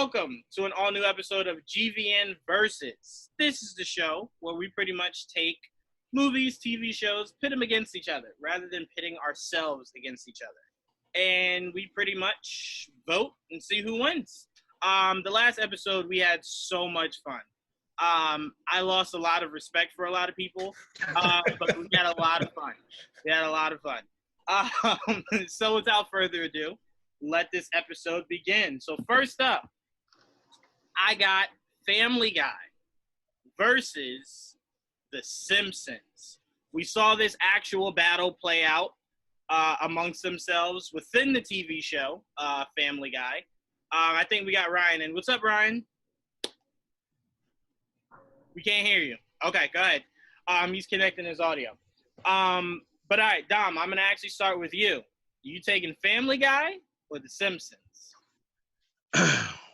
welcome to an all-new episode of GVN Versus. This is the show where we pretty much take movies, TV shows, pit them against each other, rather than pitting ourselves against each other. And we pretty much vote and see who wins. The last episode, we had so much fun. I lost a lot of respect for a lot of people, but we had a lot of fun. So without further ado, let this episode begin. So first up, I got Family Guy versus The Simpsons. We saw this actual battle play out amongst themselves within the TV show, Family Guy. I think we got Ryan in. What's up, Ryan? We can't hear you. Okay, go ahead. He's connecting his audio. But all right, Dom, I'm going to actually start with you. You taking Family Guy or The Simpsons?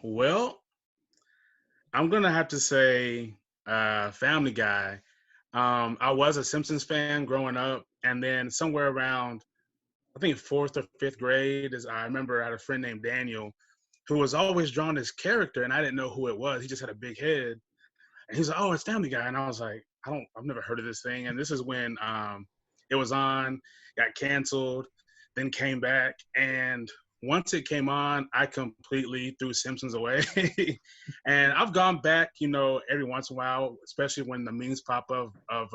Well, I'm going to have to say Family Guy. I was a Simpsons fan growing up, and then somewhere around, I think, 4th or 5th grade, I remember I had a friend named Daniel who was always drawing this character, and I didn't know who it was. He just had a big head. And he's like, oh, it's Family Guy. And I was like, I've never heard of this thing. And this is when it was on, got canceled, then came back. And once it came on, I completely threw Simpsons away. And I've gone back, every once in a while, especially when the memes pop up of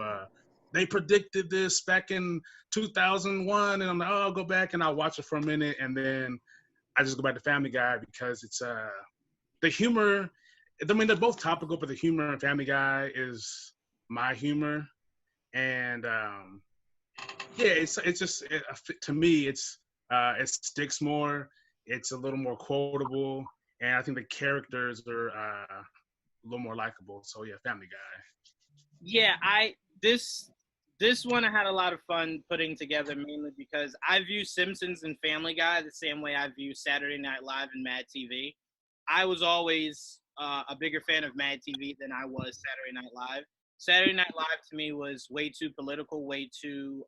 they predicted this back in 2001. And I'm like, oh, I'll go back and I'll watch it for a minute. And then I just go back to Family Guy because it's the humor. I mean, they're both topical, but the humor in Family Guy is my humor, and it's just to me, it sticks more. It's a little more quotable, and I think the characters are a little more likable. So yeah, Family Guy. Yeah, this one I had a lot of fun putting together, mainly because I view Simpsons and Family Guy the same way I view Saturday Night Live and Mad TV. I was always a bigger fan of Mad TV than I was Saturday Night Live. Saturday Night Live to me was way too political, way too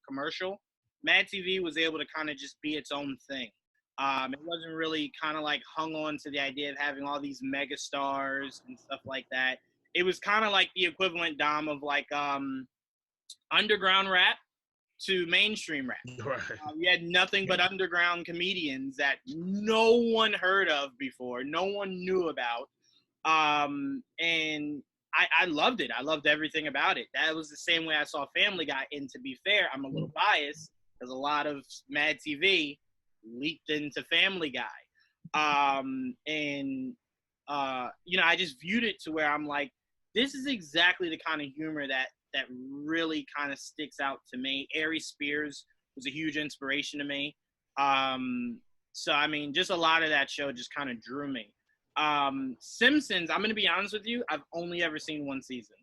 commercial. Mad TV was able to kind of just be its own thing. It wasn't really kind of like hung on to the idea of having all these mega stars and stuff like that. It was kind of like the equivalent, Dom, of like underground rap to mainstream rap. Right. We had nothing but underground comedians that no one heard of before, no one knew about. And I loved it. I loved everything about it. That was the same way I saw Family Guy. And to be fair, I'm a little biased because a lot of Mad TV leaked into Family Guy. I just viewed it to where I'm like, this is exactly the kind of humor that really kind of sticks out to me. Ari Spears was a huge inspiration to me. So, I mean, just a lot of that show just kind of drew me. Simpsons, I'm going to be honest with you, I've only ever seen one season.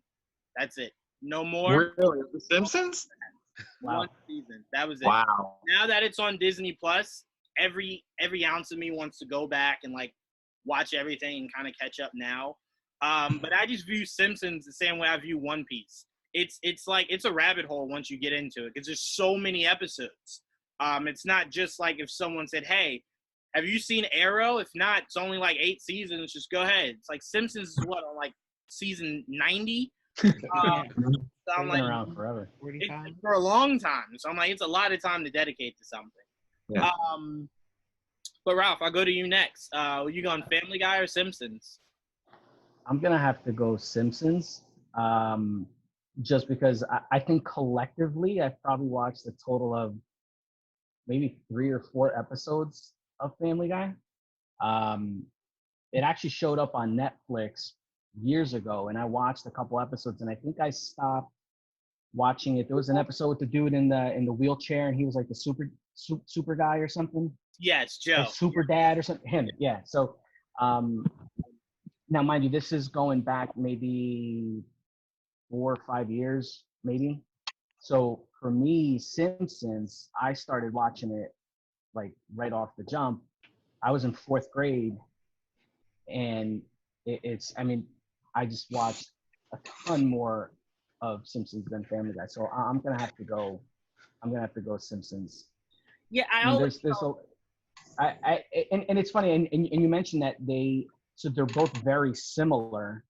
That's it. No more. Really? The Simpsons? One season. That was it. Wow. Now that it's on Disney Plus, every ounce of me wants to go back and like watch everything and kind of catch up now. But I just view Simpsons the same way I view One Piece. It's like it's a rabbit hole once you get into it because there's so many episodes. It's not just like if someone said, "Hey, have you seen Arrow?" If not, it's only like 8 seasons. Just go ahead. It's like Simpsons is what on like season 90. So I'm like, around forever. For a long time. So I'm like, it's a lot of time to dedicate to something. Yeah. But Ralph, I'll go to you next. You going Family Guy or Simpsons? I'm gonna have to go Simpsons. Just because I think collectively I've probably watched a total of maybe 3 or 4 episodes of Family Guy. It actually showed up on Netflix years ago, and I watched a couple episodes, and I think I stopped watching it. There was an episode with the dude in the wheelchair, and he was like the super guy or something. Yeah, it's Joe. Or super dad or something. Him, yeah. So now, mind you, this is going back maybe 4 or 5 years, maybe. So for me, Simpsons, I started watching it like right off the jump. I was in 4th grade, and I just watched a ton more of Simpsons than Family Guy. So I'm gonna have to go Simpsons. Yeah, And it's funny, and you mentioned that they're both very similar.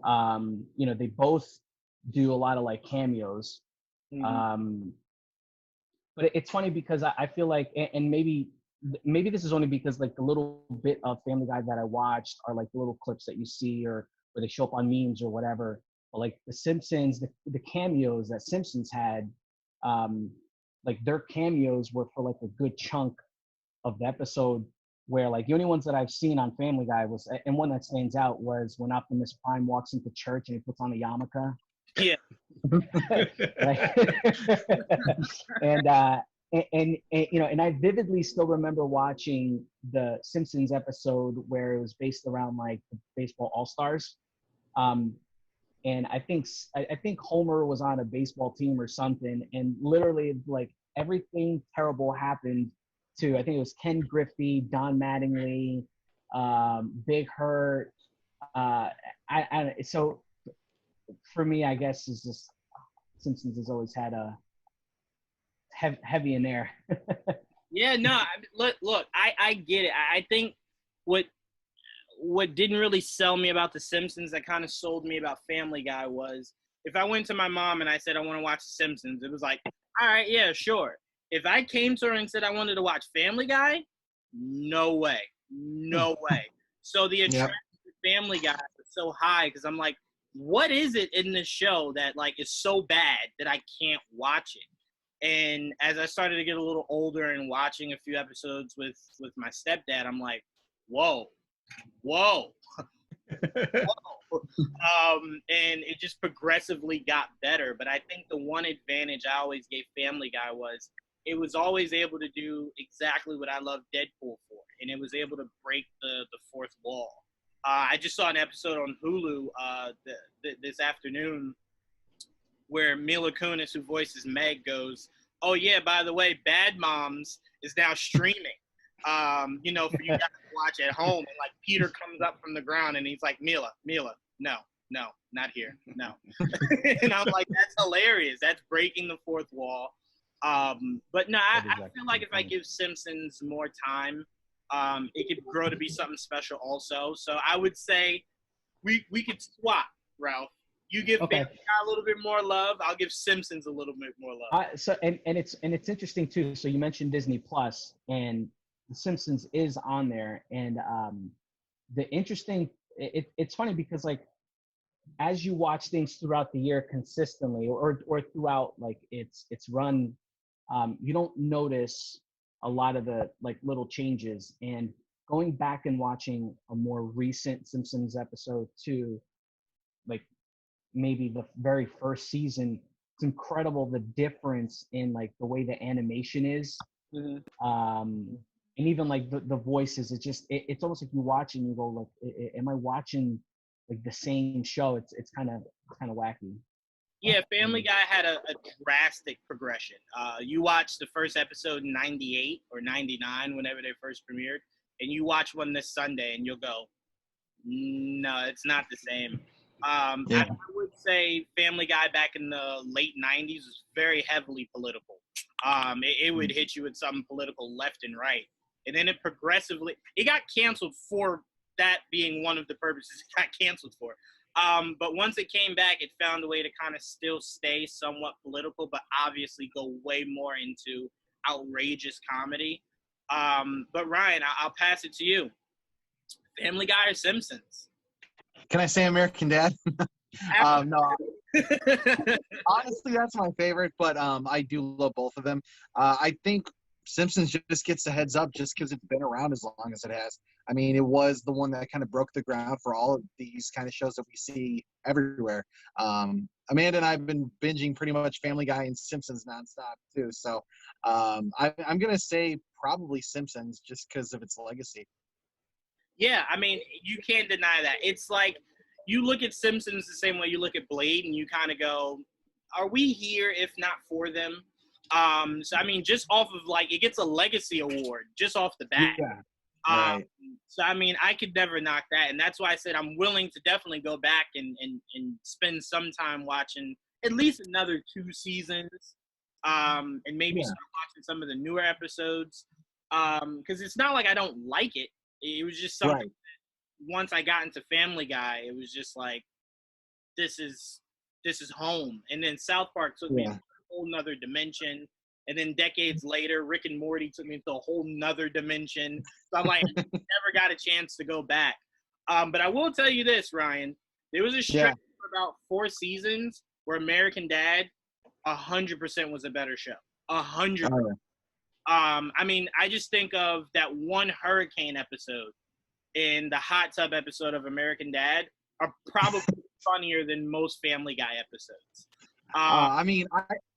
They both do a lot of like cameos. Mm-hmm. But it's funny because I feel like, and maybe this is only because like the little bit of Family Guy that I watched are like the little clips that you see or they show up on memes or whatever. But like the Simpsons, the cameos that Simpsons had, like their cameos were for like a good chunk of the episode, where like the only ones that I've seen on Family Guy was, and one that stands out was when Optimus Prime walks into church and he puts on a yarmulke. Yeah. and and I vividly still remember watching the Simpsons episode where it was based around like the baseball all-stars. And I think Homer was on a baseball team or something, and literally like everything terrible happened to, I think it was Ken Griffey, Don Mattingly, Big Hurt. So for me, I guess is just Simpsons has always had a heavy in there. Yeah, no, look, I get it. I think what didn't really sell me about The Simpsons that kind of sold me about Family Guy was if I went to my mom and I said I want to watch The Simpsons, it was like, all right, yeah, sure. If I came to her and said I wanted to watch Family Guy, no way. So the attraction to Family Guy was so high because I'm like, what is it in this show that like is so bad that I can't watch it? And as I started to get a little older and watching a few episodes with my stepdad, I'm like, whoa. And it just progressively got better. But I think the one advantage I always gave Family Guy was it was always able to do exactly what I love Deadpool for, and it was able to break the fourth wall. I just saw an episode on Hulu this afternoon where Mila Kunis, who voices Meg, goes, "Oh yeah, by the way, Bad Moms is now streaming. For you guys to watch at home." And like Peter comes up from the ground and he's like, Mila, no, not here, no. And I'm like, that's hilarious. That's breaking the fourth wall. But no, I feel like if I give Simpsons more time, it could grow to be something special also. So I would say we could swap, Ralph. You give Family Guy a little bit more love. I'll give Simpsons a little bit more love. It's interesting too. So you mentioned Disney Plus, and The Simpsons is on there. And the interesting, it's funny because like as you watch things throughout the year consistently, or throughout like its run, you don't notice a lot of the like little changes. And going back and watching a more recent Simpsons episode too, like maybe the very first season, it's incredible the difference in like the way the animation is. And even like the voices, it's almost like you watch and you go like, am I watching like the same show? It's kind of wacky. Yeah, Family Guy had a drastic progression. You watch the first episode in 98 or 99, whenever they first premiered, and you watch one this Sunday and you'll go, no, it's not the same. I would say Family Guy back in the late 90s was very heavily political. It would hit you with something political left and right. And then it got canceled for that being one of the purposes it got canceled for. But once it came back, it found a way to kind of still stay somewhat political, but obviously go way more into outrageous comedy. But Ryan, I'll pass it to you. Family Guy or Simpsons? Can I say American Dad? No. Honestly, that's my favorite, but I do love both of them. I think Simpsons just gets a heads up just because it's been around as long as it has. I mean, it was the one that kind of broke the ground for all of these kind of shows that we see everywhere. Amanda and I have been binging pretty much Family Guy and Simpsons nonstop too. So I'm going to say probably Simpsons just because of its legacy. Yeah, I mean, you can't deny that. It's like you look at Simpsons the same way you look at Blade, and you kind of go, are we here if not for them? So, I mean, just off of, like, it gets a legacy award just off the bat. Yeah. Right. So, I mean, I could never knock that. And that's why I said I'm willing to definitely go back and spend some time watching at least another 2 seasons and maybe start watching some of the newer episodes. Because it's not like I don't like it. It was just something. Right. Once I got into Family Guy, it was just like, this is home. And then South Park took me to a whole nother dimension. And then decades later, Rick and Morty took me to a whole nother dimension. So I'm like, I never got a chance to go back. But I will tell you this, Ryan. There was a stretch for about 4 seasons where American Dad 100% was a better show. 100%. I mean, I just think of that one hurricane episode and the hot tub episode of American Dad are probably funnier than most Family Guy episodes. I mean,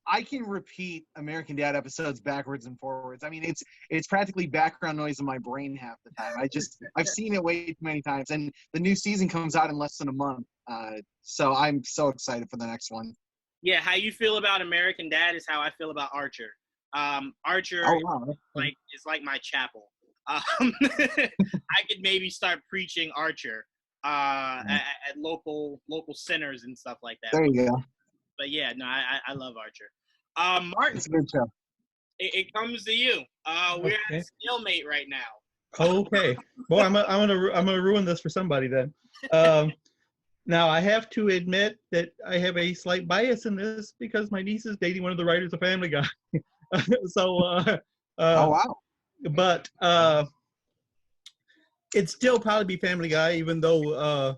I can repeat American Dad episodes backwards and forwards. I mean, it's practically background noise in my brain half the time. I've seen it way too many times, and the new season comes out in less than a month. So I'm so excited for the next one. Yeah, how you feel about American Dad is how I feel about Archer. Archer is like my chapel. I could maybe start preaching Archer at local centers and stuff like that. There you go. But yeah, no, I love Archer. Martin, It's a good show. it comes to you. We're at a stalemate right now. Okay. Boy, I'm gonna ruin this for somebody then. Now I have to admit that I have a slight bias in this because my niece is dating one of the writers of Family Guy. So oh wow. But it'd still probably be Family Guy, even though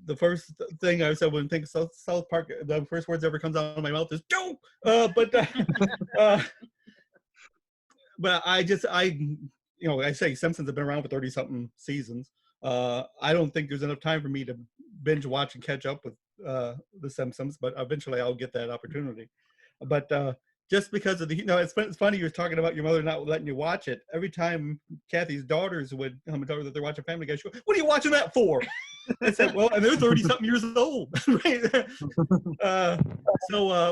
the first thing I said when I think South Park, the first words that ever comes out of my mouth is "Joe." But I say Simpsons have been around for 30-something seasons. I don't think there's enough time for me to binge watch and catch up with the Simpsons, but eventually I'll get that opportunity. But just because of it's funny you were talking about your mother not letting you watch it. Every time Kathy's daughters would come and tell her that they're watching Family Guy, she goes, "What are you watching that for?" I said, "Well, and they're 30-something years old." Right?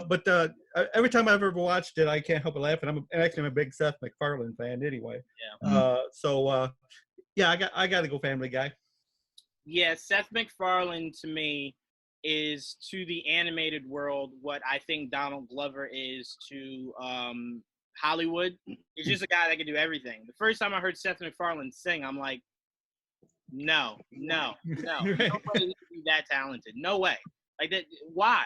But every time I've ever watched it, I can't help but laugh. And I'm a big Seth MacFarlane fan anyway. Yeah. I got to go Family Guy. Yeah, Seth MacFarlane to me is to the animated world what I think Donald Glover is to Hollywood. It's just a guy that can do everything. The first time I heard Seth MacFarlane sing, I'm like, no. Right. No way he can be that talented. No way. Like that. Why?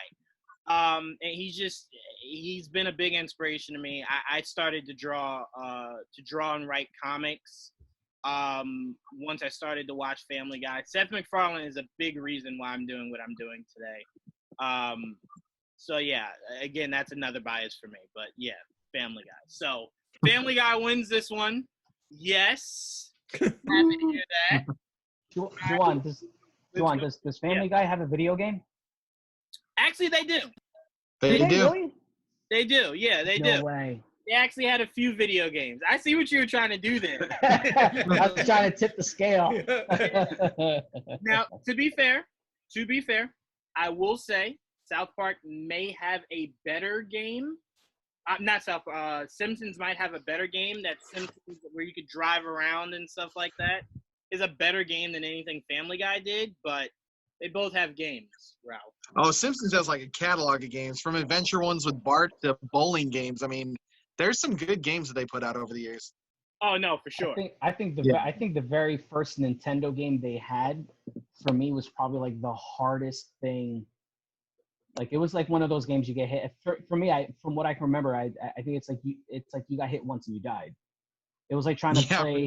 And he's been a big inspiration to me. I started to draw and write comics once I started to watch Family Guy. Seth MacFarlane is a big reason why I'm doing what I'm doing today. So yeah, again, that's another bias for me. But yeah, Family Guy. So Family Guy wins this one. Yes. Happy to hear that. Juwaan, does Family Guy have a video game? Actually, they do. They do. Really? They do. Yeah, they do. No way. They actually had a few video games. I see what you were trying to do there. I was trying to tip the scale. Now, to be fair, I will say South Park may have a better game. Simpsons might have a better game. That Simpsons, where you could drive around and stuff like that, is a better game than anything Family Guy did. But they both have games, Ralph. Oh, Simpsons has like a catalog of games, from adventure ones with Bart to bowling games. I mean, there's some good games that they put out over the years. Oh no, for sure. I think the very first Nintendo game they had for me was probably like the hardest thing. Like it was like one of those games you get hit. For me, from what I can remember, I think it's like you got hit once and you died. It was like trying to play.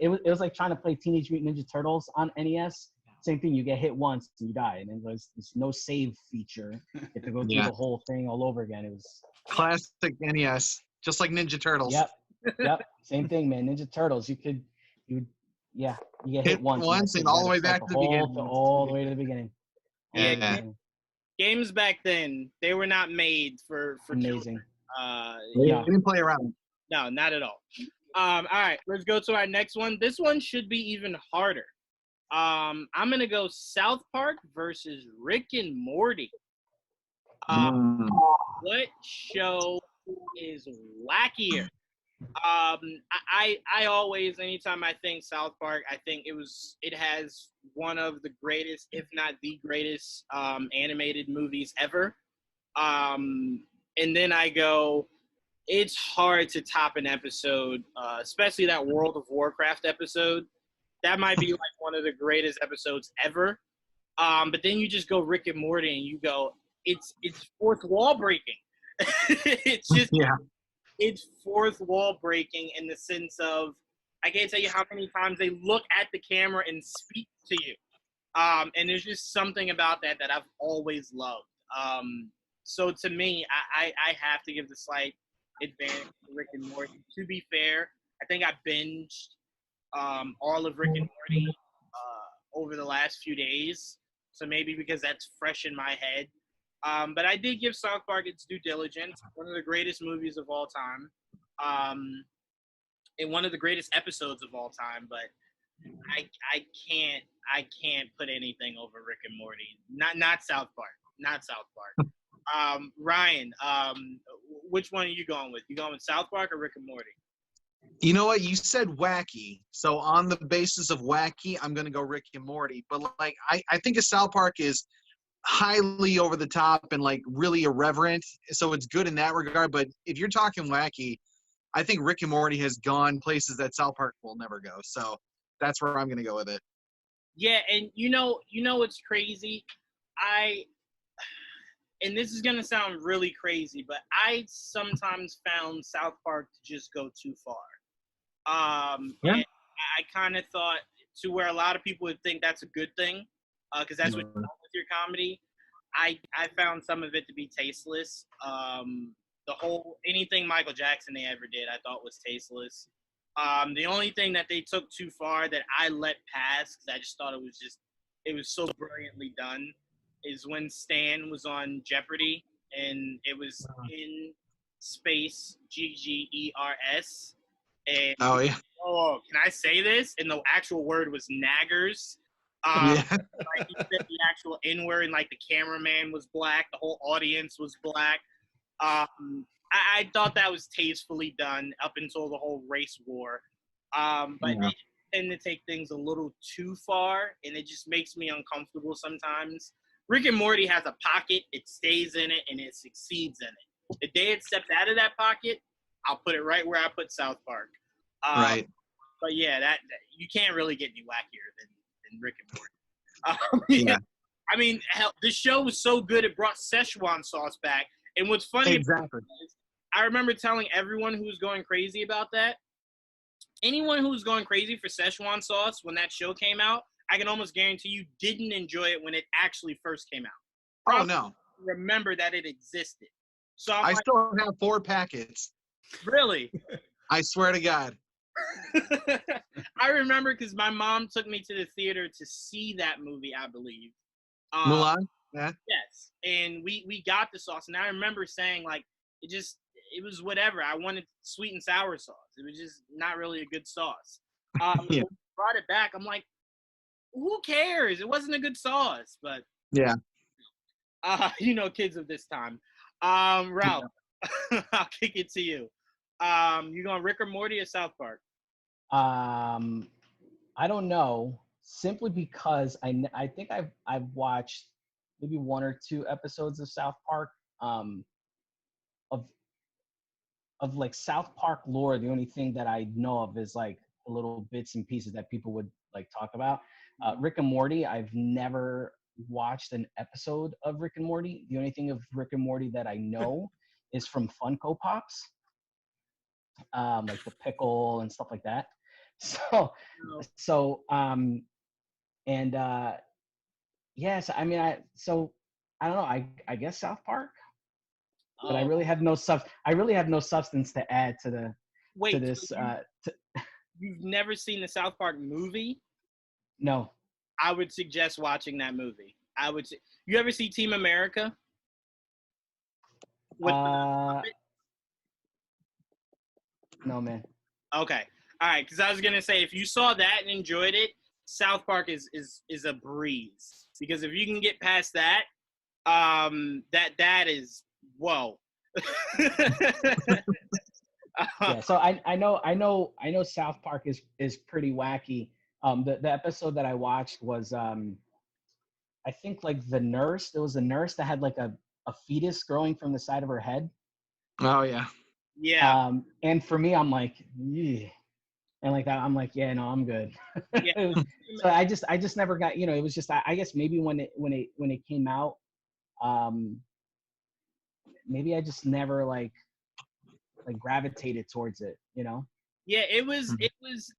It was like trying to play Teenage Mutant Ninja Turtles on NES. Same thing. You get hit once and you die, and there's no save feature. You have to go through the whole thing all over again. It was classic NES, just like Ninja Turtles. Yep. Same thing, man. Ninja Turtles. You get hit once and all the way back to the beginning. All the way to the beginning. Yeah. Games back then, they were not made for amazing. You didn't play around. No, not at all. All right, let's go to our next one. This one should be even harder. I'm gonna go South Park versus Rick and Morty. What show is wackier? I always, anytime I think South Park, I think it has one of the greatest, if not the greatest, animated movies ever. And then I go, it's hard to top an episode, especially that World of Warcraft episode. That might be like one of the greatest episodes ever. But then you just go Rick and Morty and you go, it's fourth wall breaking. It's just it's fourth wall breaking in the sense of I can't tell you how many times they look at the camera and speak to you. And there's just something about that I've always loved. So to me, I have to give the slight advantage to Rick and Morty. To be fair, I think I binged all of Rick and Morty over the last few days. So maybe because that's fresh in my head. But I did give South Park its due diligence. One of the greatest movies of all time. And one of the greatest episodes of all time. But I can't put anything over Rick and Morty. Not South Park. Not South Park. Ryan, which one are you going with? You going with South Park or Rick and Morty? You know what? You said wacky. So on the basis of wacky, I'm going to go Rick and Morty. But like, I think a South Park is highly over the top and like really irreverent. So it's good in that regard. But if you're talking wacky, I think Rick and Morty has gone places that South Park will never go. So that's where I'm going to go with it. Yeah, and you know what's crazy? And this is going to sound really crazy, but I sometimes found South Park to just go too far. And I kind of thought to where a lot of people would think that's a good thing, because that's what you want with your comedy. I found some of it to be tasteless. The whole anything Michael Jackson they ever did, I thought was tasteless. The only thing that they took too far that I let pass because I just thought it was so brilliantly done is when Stan was on Jeopardy and it was in space GGERS. And can I say this? And the actual word was naggers. Like he said the actual N-word and like the cameraman was black, the whole audience was black. I thought that was tastefully done up until the whole race war. But they tend to take things a little too far, and it just makes me uncomfortable sometimes. Rick and Morty has a pocket, it stays in it, and it succeeds in it. The day it steps out of that pocket, I'll put it right where I put South Park. Right. But yeah, that you can't really get any wackier than Rick and Morty. I mean, hell, this show was so good it brought Szechuan sauce back. And what's funny is I remember telling everyone who was going crazy about that, anyone who was going crazy for Szechuan sauce when that show came out, I can almost guarantee you didn't enjoy it when it actually first came out. Probably remember that it existed. So I still have 4 packets. Really? I swear to God. I remember because my mom took me to the theater to see that movie, I believe. Mulan? Yeah. Yes. And we got the sauce. And I remember saying, like, it was whatever. I wanted sweet and sour sauce. It was just not really a good sauce. When we brought it back, I'm like, who cares? It wasn't a good sauce. But, kids of this time. Ralph, I'll kick it to you. You going Rick or Morty or South Park? I don't know. Simply because I think I've watched maybe 1 or 2 episodes of South Park. Of like South Park lore, the only thing that I know of is like little bits and pieces that people would like talk about. Rick and Morty, I've never watched an episode of Rick and Morty. The only thing of Rick and Morty that I know is from Funko Pops, like the pickle and stuff like that. Yes, I mean, I don't know. I guess South Park, but I really have no substance to add to this. You've never seen the South Park movie? No. I would suggest watching that movie. You ever see Team America? No, man. Okay. All right. Because I was gonna say if you saw that and enjoyed it, South Park is a breeze. Because if you can get past that, that is whoa. So I know South Park is pretty wacky. The episode that I watched was I think like the nurse. There was a nurse that had like a fetus growing from the side of her head. Oh yeah. Yeah. And for me, I'm like, yeah. And like that, I'm like, yeah, no, I'm good. Yeah. So I just never got, it was just, I guess maybe when it came out, maybe I just never like gravitated towards it, Yeah, it was.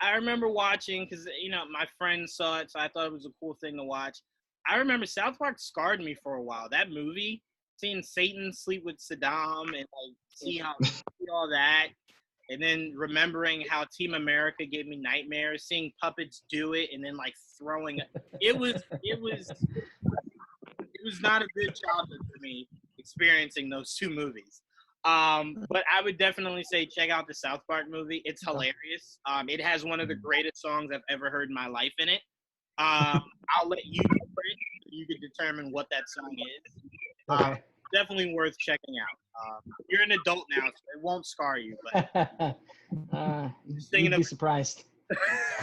I remember watching because my friends saw it, so I thought it was a cool thing to watch. I remember South Park scarred me for a while. That movie, seeing Satan sleep with Saddam and like see all that, and then remembering how Team America gave me nightmares. Seeing puppets do it, and then like throwing it. It was not a good childhood for me experiencing those two movies. But I would definitely say check out the South Park movie. It's hilarious. It has one of the greatest songs I've ever heard in my life in it. I'll let you hear it. You can determine what that song is. Okay. Definitely worth checking out. You're an adult now, so it won't scar you. But You'd be surprised.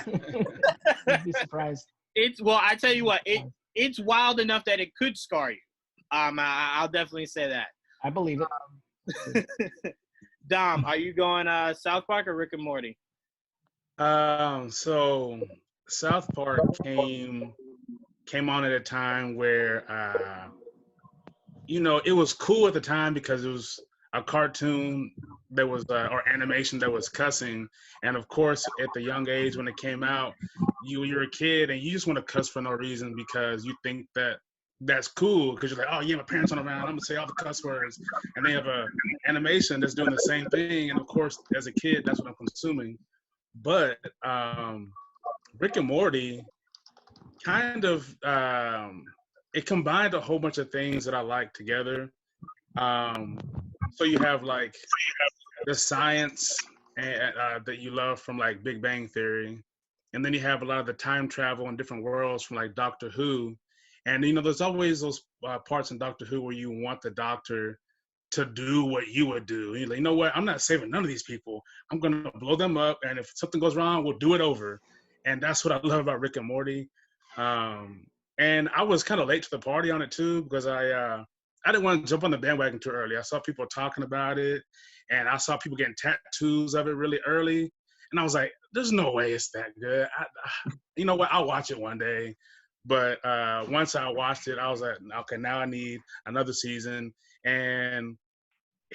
You'd be surprised. I tell you what, it's wild enough that it could scar you. I'll definitely say that. I believe it. Dom, are you going South Park or Rick and Morty? So South Park came on at a time where it was cool at the time because it was a cartoon that was or animation that was cussing, and of course at the young age when it came out, you're a kid and you just want to cuss for no reason because you think that's cool because you're like, oh yeah, my parents aren't around, I'm gonna say all the cuss words, and they have a animation that's doing the same thing, and of course as a kid that's what I'm consuming. But Rick and Morty kind of it combined a whole bunch of things that I like together. So you have like the science that you love from like Big Bang Theory, and then you have a lot of the time travel in different worlds from like Doctor Who. And there's always those parts in Doctor Who where you want the Doctor to do what you would do. And you're like, you know what? I'm not saving none of these people. I'm gonna blow them up, and if something goes wrong, we'll do it over. And that's what I love about Rick and Morty. And I was kind of late to the party on it too because I didn't want to jump on the bandwagon too early. I saw people talking about it, and I saw people getting tattoos of it really early, and I was like, "There's no way it's that good." You know what? I'll watch it one day. But once I watched it, I was like, okay, now I need another season. And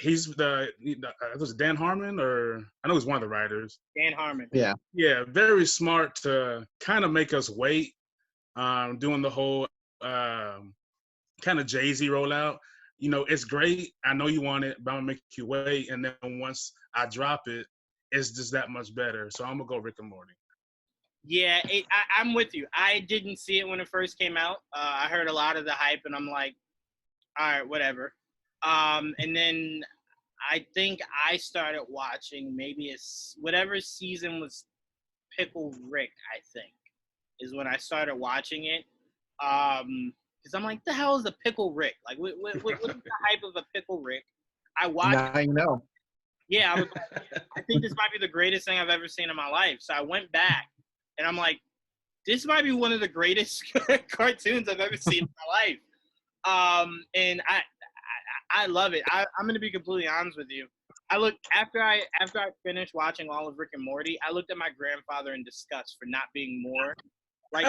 he's was it Dan Harmon, or I know he's one of the writers. Dan Harmon. Yeah. Yeah, very smart to kind of make us wait, doing the whole kind of Jay-Z rollout. It's great. I know you want it, but I'm gonna make you wait. And then once I drop it, it's just that much better. So I'm gonna go Rick and Morty. Yeah, I'm with you. I didn't see it when it first came out. I heard a lot of the hype, and I'm like, all right, whatever. And then I think I started watching maybe whatever season was Pickle Rick, I think, is when I started watching it. Because I'm like, the hell is a Pickle Rick? Like, what is the hype of a Pickle Rick? I watched Now you know. Yeah, I was like, I think this might be the greatest thing I've ever seen in my life. So I went back. And I'm like, this might be one of the greatest cartoons I've ever seen in my life. And I love it. I'm going to be completely honest with you. After I finished watching all of Rick and Morty, I looked at my grandfather in disgust for not being more like.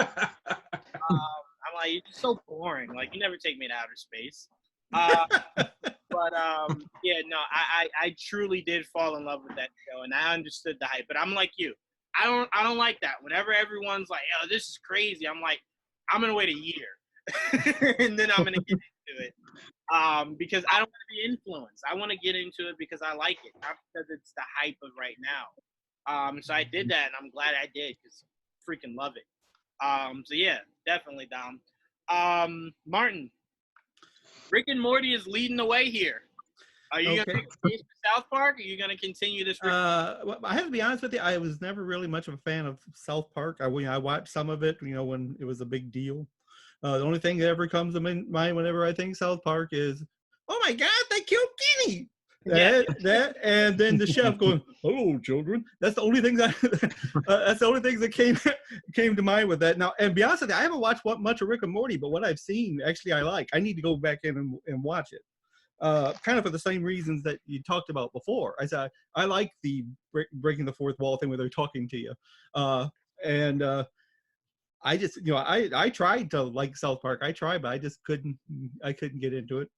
I'm like, you're just so boring. Like, you never take me to outer space. But yeah, no, I truly did fall in love with that show, and I understood the hype. But I'm like you. I don't like that. Whenever everyone's like, "Oh, this is crazy," I'm like, I'm gonna wait a year, and then I'm gonna get into it, because I don't want to be influenced. I want to get into it because I like it, not because it's the hype of right now. So I did that, and I'm glad I did because I freaking love it. So yeah, definitely, Dom. Martin, Rick and Morty is leading the way here. Are you going to take the case for South Park, or are you going to continue this? Well, I have to be honest with you. I was never really much of a fan of South Park. I watched some of it, when it was a big deal. The only thing that ever comes to mind whenever I think South Park is, oh my God, they killed Kenny. That, and then the chef going, "Hello, children." That's the only thing that's the only things that came to mind with that. Now, and to be honest with you, I haven't watched much of Rick and Morty, but what I've seen, actually, I like. I need to go back in and watch it. kind of for the same reasons that you talked about before. I said I like the breaking the fourth wall thing where they're talking to you, and I just I tried to like South Park. I tried, but I just couldn't. I couldn't get into it.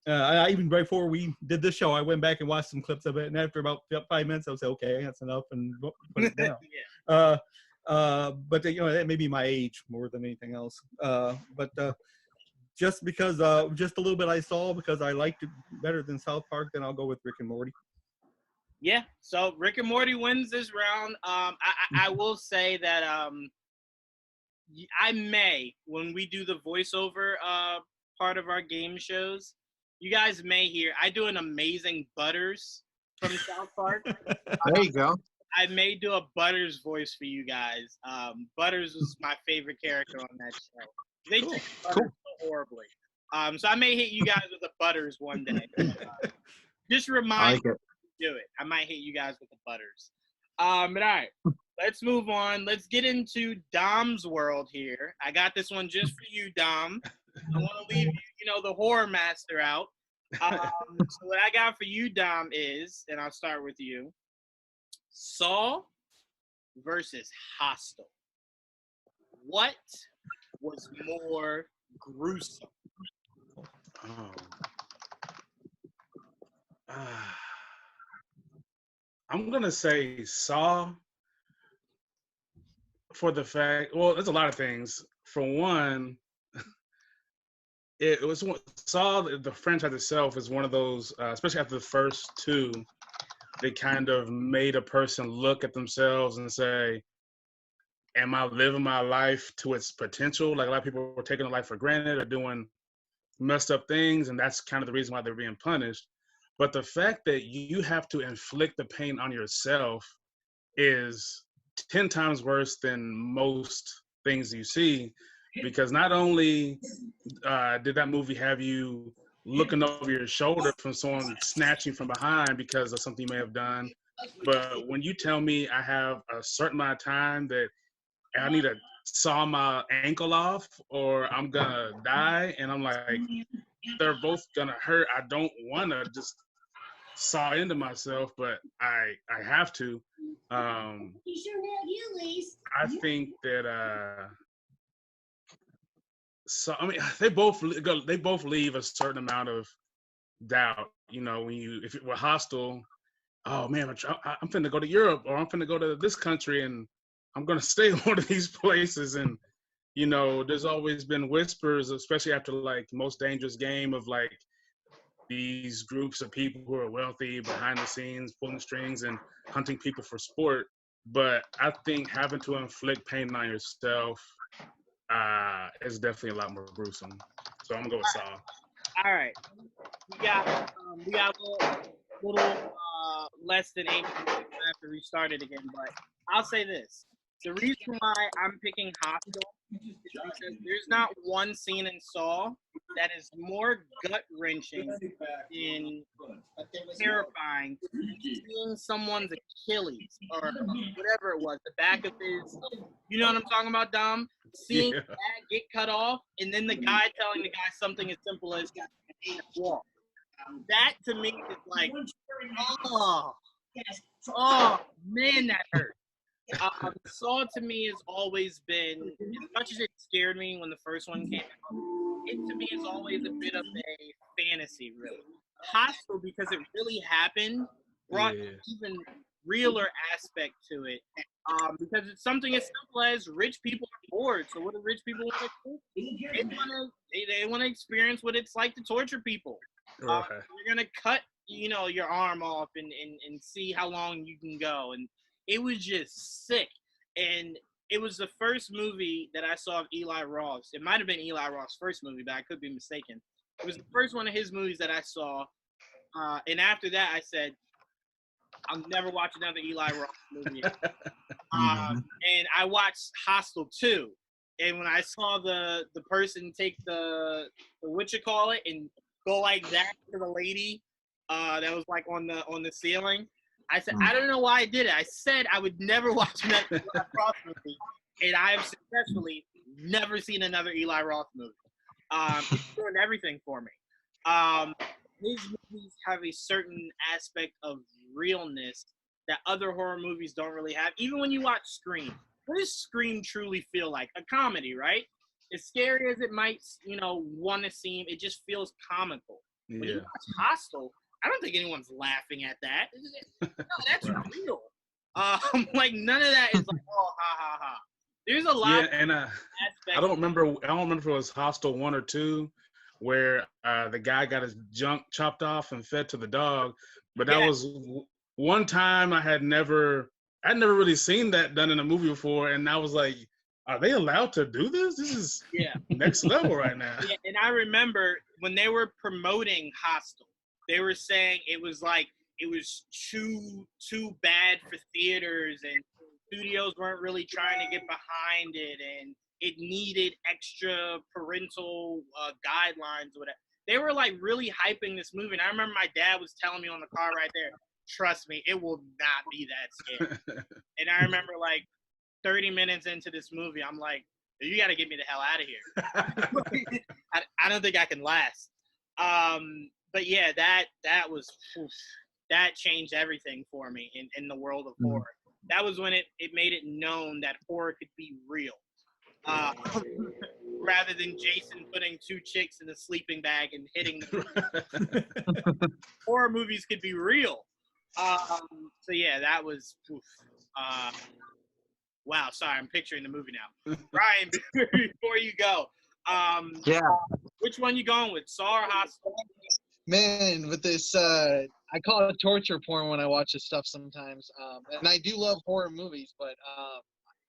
I even before we did this show, I went back and watched some clips of it, and after about 5 minutes, I was like, okay, that's enough, and put it down. But that may be my age more than anything else. But just because just a little bit I saw, because I liked it better than South Park, then I'll go with Rick and Morty. Yeah, so Rick and Morty wins this round. I will say that I may, when we do the voiceover part of our game shows, you guys may hear I do an amazing Butters from South Park. There you go. I may do a Butters voice for you guys. Butters was my favorite character on that show. They took Butters so horribly. So I may hit you guys with a Butters one day. Just remind me to do it. I might hit you guys with the Butters. But all right, let's move on. Let's get into Dom's world here. I got this one just for you, Dom. I want to leave the horror master out. So what I got for you, Dom, is, and I'll start with you, Saw versus Hostel. What was more gruesome? I'm going to say Saw for the fact, well, there's a lot of things. For one, it was Saw, the franchise itself is one of those, especially after the first two, they kind of made a person look at themselves and say, am I living my life to its potential? Like a lot of people were taking their life for granted or doing messed up things, and that's kind of the reason why they're being punished. But the fact that you have to inflict the pain on yourself is 10 times worse than most things you see, because not only did that movie have you looking over your shoulder from someone snatching from behind because of something you may have done, but when you tell me I have a certain amount of time that I need to saw my ankle off or I'm gonna die, and I'm like, they're both gonna hurt. I don't want to just saw into myself, but I have to. I think that so I mean they both leave a certain amount of doubt. When if it were Hostile, oh man, I'm finna go to Europe or I'm finna go to this country and I'm gonna stay in one of these places. And there's always been whispers, especially after like Most Dangerous Game, of like these groups of people who are wealthy behind the scenes, pulling strings and hunting people for sport. But I think having to inflict pain on yourself is definitely a lot more gruesome. So I'm gonna go with Saw. All right, we got a little less than 8 minutes after we started again, but I'll say this. The reason why I'm picking Hostel is because there's not one scene in Saw that is more gut-wrenching and terrifying than seeing someone's Achilles or whatever it was, the back of his, you know what I'm talking about, Dom? Seeing that get cut off, and then the guy telling the guy something as simple as walk. That to me is like, oh man, that hurt. Saw to me has always been, as much as it scared me when the first one came out, it to me is always a bit of a fantasy, really. Hostile, because it really happened, brought an even realer aspect to it. Because it's something as simple as rich people are bored. So what do rich people want to do? They want to experience what it's like to torture people. You're gonna cut, your arm off and see how long you can go. And it was just sick. And it was the first movie that I saw of Eli Roth's. It might have been Eli Roth's first movie, but I could be mistaken. It was the first one of his movies that I saw. And after that, I said, I'll never watch another Eli Roth movie. And I watched Hostel 2. And when I saw the person take the whatchamacallit and go like that to the lady that was like on the ceiling, I said, I don't know why I did it. I said I would never watch another Eli Roth movie, and I have successfully never seen another Eli Roth movie. It's doing everything for me. His movies have a certain aspect of realness that other horror movies don't really have. Even when you watch Scream, what does Scream truly feel like? A comedy, right? As scary as it might, want to seem, it just feels comical. When you Yeah. watch Hostel, I don't think anyone's laughing at that. No, that's real. Like none of that is like, oh, ha ha ha. There's a lot. Yeah, and I don't remember if it was Hostel 1 or 2, where the guy got his junk chopped off and fed to the dog. But that was one time I'd never really seen that done in a movie before, and I was like, are they allowed to do this? This is next level right now. Yeah, and I remember when they were promoting Hostel, they were saying it was too bad for theaters, and studios weren't really trying to get behind it, and it needed extra parental guidelines or whatever. They were like really hyping this movie, and I remember my dad was telling me on the car right there, trust me, it will not be that scary. And I remember like 30 minutes into this movie, I'm like, you got to get me the hell out of here. I don't think I can last. But yeah, that was that changed everything for me in the world of horror. That was when it made it known that horror could be real. Rather than Jason putting two chicks in a sleeping bag and hitting them. Horror movies could be real. So yeah, that was wow, sorry, I'm picturing the movie now. Ryan, before you go, which one you going with, Saw or Hostel? Man, with this, I call it torture porn when I watch this stuff sometimes. And I do love horror movies, but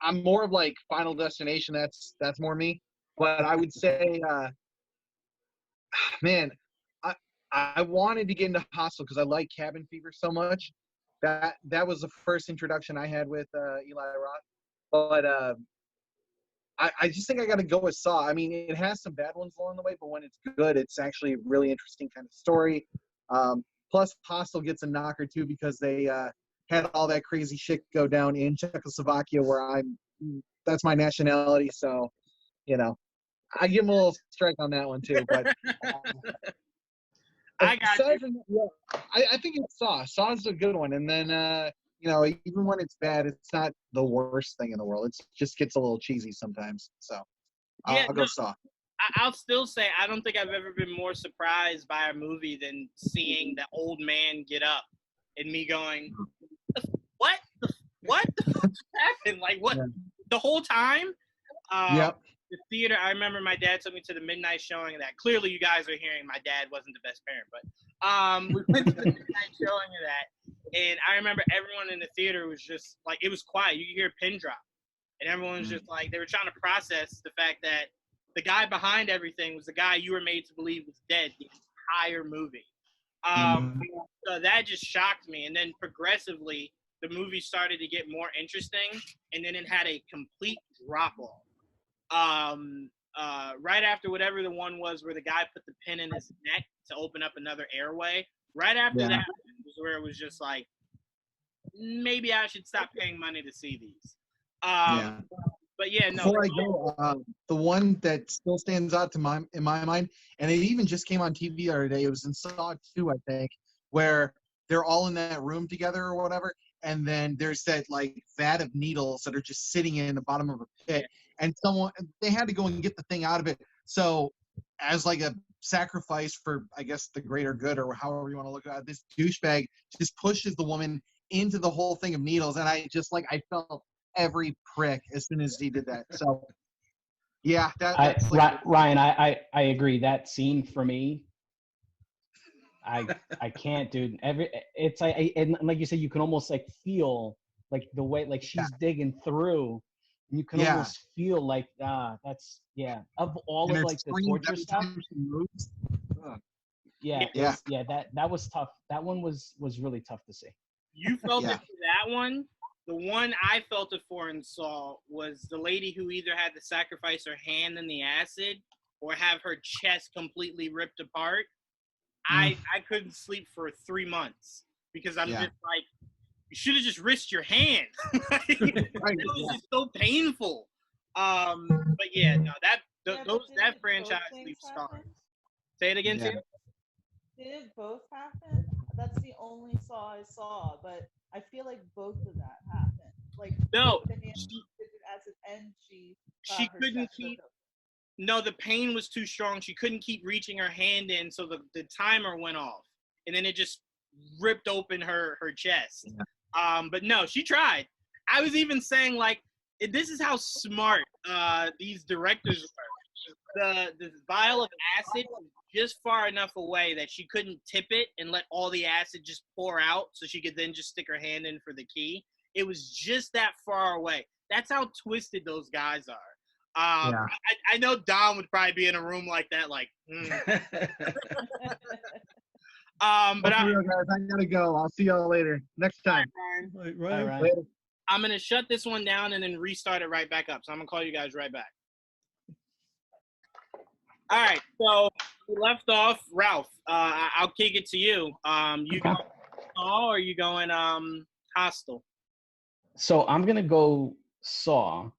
I'm more of like Final Destination. That's more me. But I would say, man, I wanted to get into Hostel because I like Cabin Fever so much. That was the first introduction I had with Eli Roth. But I just think I got to go with Saw. I mean, it has some bad ones along the way, but when it's good, it's actually a really interesting kind of story. Plus, Hostel gets a knock or two because they had all that crazy shit go down in Czechoslovakia, where that's my nationality. So, I give them a little strike on that one too. But I got you. I think it's Saw. Saw's a good one, and then even when it's bad, it's not the worst thing in the world. It just gets a little cheesy sometimes. So I'll go Saw. I'll still say I don't think I've ever been more surprised by a movie than seeing the old man get up and me going, what the fuck happened? Like what the whole time? Yep. The theater, I remember my dad took me to the midnight showing of that. Clearly you guys are hearing my dad wasn't the best parent, but we went to the midnight showing of that. And I remember everyone in the theater was just like, it was quiet. You could hear a pin drop. And everyone was just like, they were trying to process the fact that the guy behind everything was the guy you were made to believe was dead the entire movie. So that just shocked me. And then progressively, the movie started to get more interesting. And then it had a complete drop-off. Right after whatever the one was where the guy put the pin in his neck to open up another airway, right after that was where it was just like, maybe I should stop paying money to see these. But yeah, no. Before I go, the one that still stands out in my mind, and it even just came on TV the other day, it was in Saw 2, I think, where they're all in that room together or whatever, and then there's that like vat of needles that are just sitting in the bottom of a pit, and they had to go and get the thing out of it. So as like a sacrifice for, I guess, the greater good or however you want to look at it, this douchebag just pushes the woman into the whole thing of needles, and I felt every prick as soon as he did that. So yeah, that's Ryan, I agree. That scene for me, I can't, dude. It's like, and like you said, you can almost like feel like the way like she's digging through, and you can almost feel like that's of all and of like the torture stuff. That was tough. That one was really tough to see. You felt it for that one. The one I felt it for and saw was the lady who either had to sacrifice her hand in the acid or have her chest completely ripped apart. I couldn't sleep for 3 months because I'm just like, you should have just risked your hand. It was just so painful. But yeah, no, that franchise leaves scars. Say it again, Tim. Did it both happen? That's the only Saw I saw, but I feel like both of that happened. Like No, the hand she, did it as an end, she she got her couldn't chest keep. ripped open. No, the pain was too strong. She couldn't keep reaching her hand in, so the timer went off, and then it just ripped open her chest. But no, she tried. I was even saying like, this is how smart these directors were. The vial of acid was just far enough away that she couldn't tip it and let all the acid just pour out, so she could then just stick her hand in for the key. It was just that far away. That's how twisted those guys are. Yeah. I know Dom would probably be in a room like that, like. But For real, guys, I gotta go. I'll see y'all later. Next time. Right, All right. right. Later. I'm gonna shut this one down and then restart it right back up. So I'm gonna call you guys right back. All right. So we left off, Ralph. I'll kick it to you. You Okay. going Saw or you going Hostile? So I'm gonna go Saw.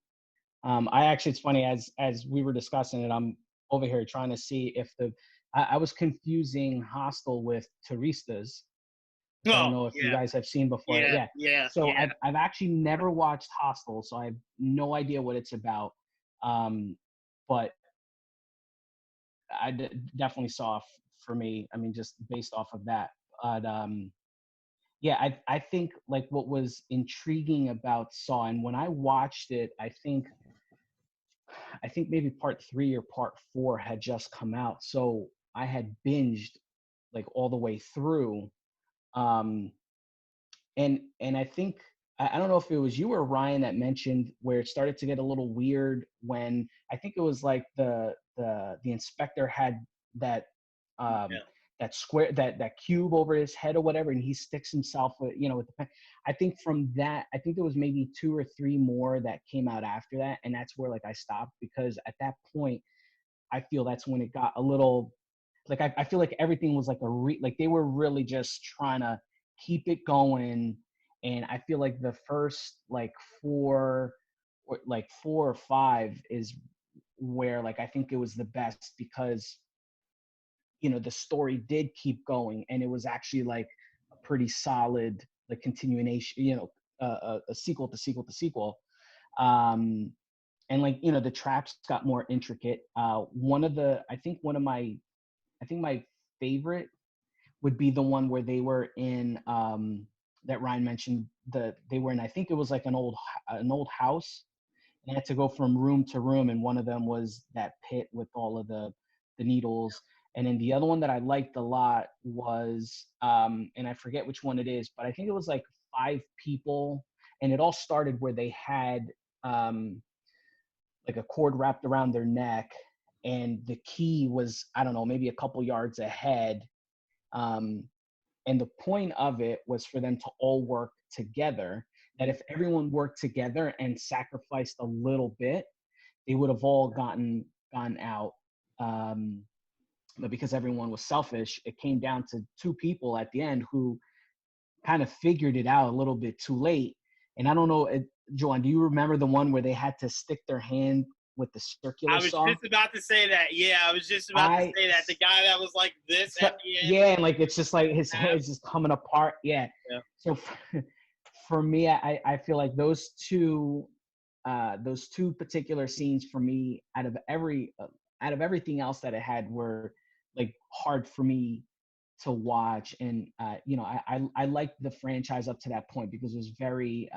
I actually, it's funny as we were discussing it. I'm over here trying to see if I was confusing Hostel with Turistas. I don't know if you guys have seen before. Yeah. So I've actually never watched Hostel, so I have no idea what it's about. But I definitely saw for me. I mean, just based off of that. But yeah, I think like what was intriguing about Saw, and when I watched it, I think maybe part 3 or part 4 had just come out, so I had binged like all the way through. And I think I don't know if it was you or Ryan that mentioned where it started to get a little weird when I think it was like the inspector had that that square that cube over his head or whatever, and he sticks himself with with the pen. I think from that, I think there was maybe 2 or 3 more that came out after that, and that's where like I stopped, because at that point I feel that's when it got a little like I feel like everything was like like they were really just trying to keep it going. And I feel like the first like 4 or 5 is where like I think it was the best, because the story did keep going, and it was actually like a pretty solid like continuation, a sequel to sequel to sequel. And like the traps got more intricate. I think my favorite would be the one where they were in that Ryan mentioned. They were in, I think it was like an old house, and had to go from room to room, and one of them was that pit with all of the needles. And then the other one that I liked a lot was and I forget which one it is, but I think it was like 5 people, and it all started where they had like a cord wrapped around their neck, and the key was, I don't know, maybe a couple yards ahead. And the point of it was for them to all work together, that if everyone worked together and sacrificed a little bit, they would have all gone out. But because everyone was selfish, it came down to 2 people at the end who kind of figured it out a little bit too late. And I don't know, Juwaan, do you remember the one where they had to stick their hand with the circular I was saw? just about to say that. Yeah, I was just about to say that. The guy that was like this at the end. Yeah, and like it's just like his head's just coming apart. Yeah. So for me, I feel like those two particular scenes for me, out of everything else that it had, were like hard for me to watch. And I liked the franchise up to that point because it was very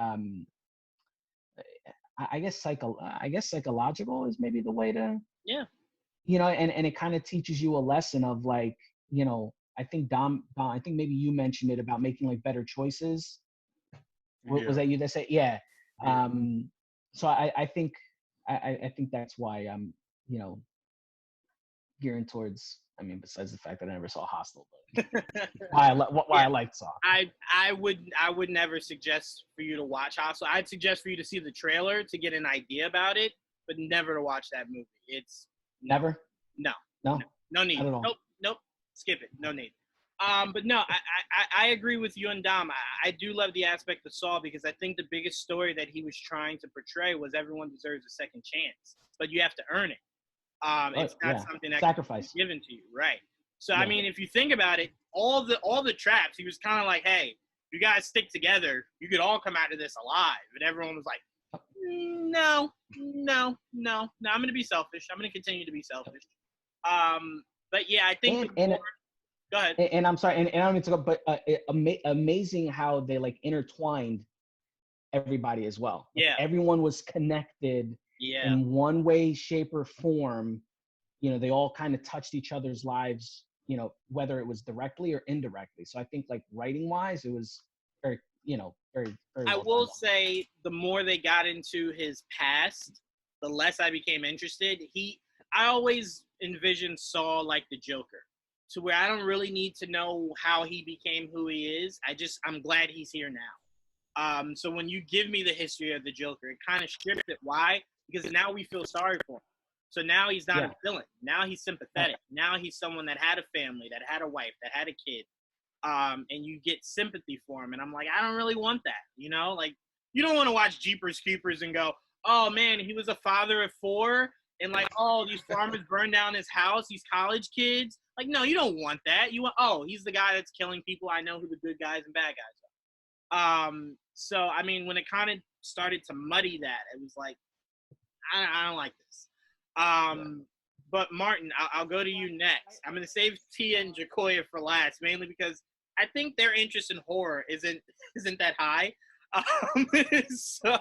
I guess psychological is maybe the way to and it kind of teaches you a lesson of like, I think Dom, I think maybe you mentioned it about making like better choices. Was that you that said? Yeah. So I think that's why I'm gearing towards. I mean, besides the fact that I never saw Hostel, but why I liked Saw. I would never suggest for you to watch Hostel. I'd suggest for you to see the trailer to get an idea about it, but never to watch that movie. It's never. No need. Not at all. Nope. Skip it. No need. But no, I agree with you and Dom. I do love the aspect of Saw because I think the biggest story that he was trying to portray was everyone deserves a second chance, but you have to earn it. It's not something that sacrifice can be given to you, right? So I mean, if you think about it, all the traps, he was kind of like, hey, you guys stick together, you could all come out of this alive. And everyone was like, no, I'm gonna be selfish. I'm gonna continue to be selfish. But yeah, I think. Go ahead. And I'm sorry, and I don't mean to go, but amazing how they like intertwined everybody as well. Like, yeah, everyone was connected in one way, shape, or form. You know, they all kind of touched each other's lives, you know, whether it was directly or indirectly. So I think, like, writing wise, it was very, you know, very I will say the more they got into his past, the less I became interested. I always envisioned Saul like the Joker, to where I don't really need to know how he became who he is. I'm glad he's here now. So when you give me the history of the Joker, it kind of strips it. Why? Because now we feel sorry for him. So now he's not a villain. Now he's sympathetic. Now he's someone that had a family, that had a wife, that had a kid. And you get sympathy for him. And I'm like, I don't really want that. You know, like, you don't want to watch Jeepers Creepers and go, oh man, he was a father of 4. And like, oh, these farmers burned down his house, these college kids. Like, no, you don't want that. You want, oh, he's the guy that's killing people. I know who the good guys and bad guys are. So, I mean, when it kind of started to muddy that, it was like, I don't like this. But Martin, I'll go to you next. I'm going to save Tia and Jacoya for last, mainly because I think their interest in horror isn't that high. So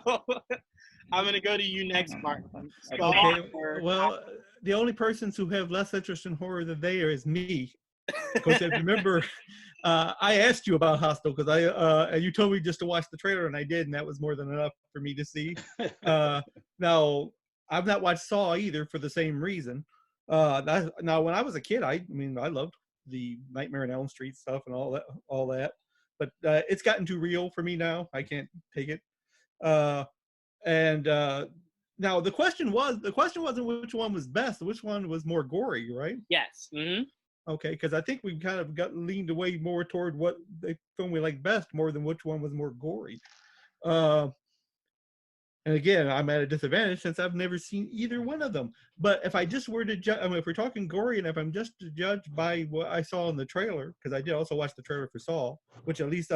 I'm going to go to you next, Martin. Okay. Well, the only persons who have less interest in horror than they are is me. Because if you remember, I asked you about Hostel because and you told me just to watch the trailer, and I did, and that was more than enough for me to see. Now, I've not watched Saw either for the same reason. Now, when I was a kid, I loved the Nightmare on Elm Street stuff and all that. But it's gotten too real for me now. I can't take it. Now the question wasn't which one was best, which one was more gory, right? Yes. Mm-hmm. Okay, because I think we've kind of got leaned away more toward what the film we like best, more than which one was more gory. And again, I'm at a disadvantage since I've never seen either one of them. But if I just were to judge, if we're talking gory, and if I'm just to judge by what I saw in the trailer, because I did also watch the trailer for Saw, which at least,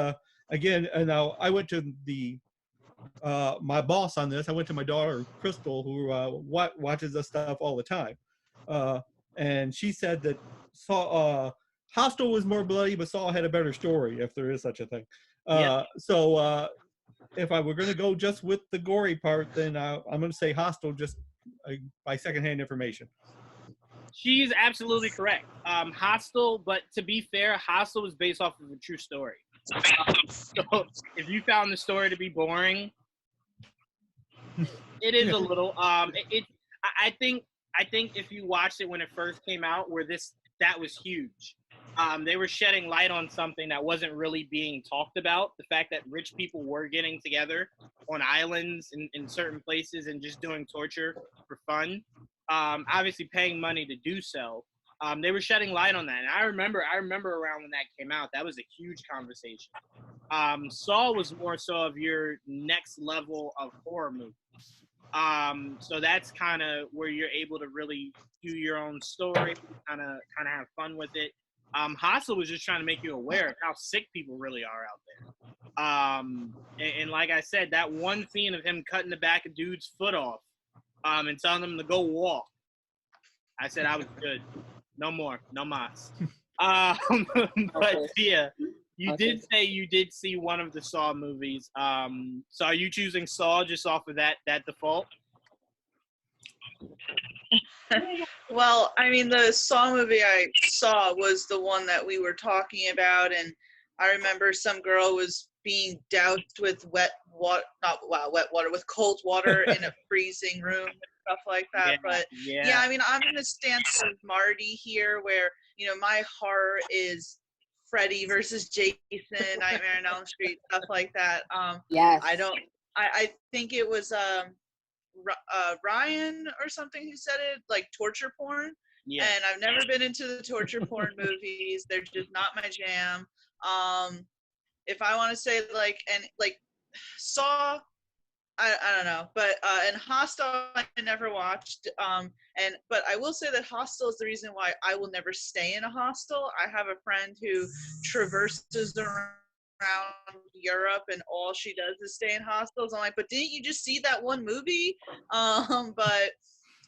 again, and now I went to my boss on this. I went to my daughter, Crystal, who watches this stuff all the time. And she said that Hostel was more bloody, but Saw had a better story, if there is such a thing. So if I were going to go just with the gory part, then I'm going to say Hostel just by secondhand information. She's absolutely correct. Hostel, but to be fair, Hostel was based off of a true story. So if you found the story to be boring, it is a little. I think if you watched it when it first came out, that was huge. They were shedding light on something that wasn't really being talked about. The fact that rich people were getting together on islands in certain places and just doing torture for fun. Obviously paying money to do so. They were shedding light on that. And I remember around when that came out, that was a huge conversation. Saw was more so of your next level of horror movie. So that's kind of where you're able to really do your own story, kind of have fun with it. Hostel was just trying to make you aware of how sick people really are out there. And like I said, that one scene of him cutting the back of dude's foot off and telling them to go walk. I said I was good. No more. No mas. But yeah, you did say you did see one of the Saw movies. So are you choosing Saw just off of that default? Well, I mean, the Saw movie I saw was the one that we were talking about, and I remember some girl was being doused with with cold water in a freezing room and stuff like that. But yeah, I mean, I'm going to stand with Marty here, where, you know, my horror is Freddy versus Jason, Nightmare on Elm Street, stuff like that. Yes. I think it was Ryan or something who said it, like torture porn. Yeah. And I've never been into the torture porn movies. They're just not my jam. If I want to say like Saw, I don't know, but and Hostel I never watched. But I will say that Hostel is the reason why I will never stay in a hostel. I have a friend who traverses around Europe and all she does is stay in hostels. I'm like, but didn't you just see that one movie? But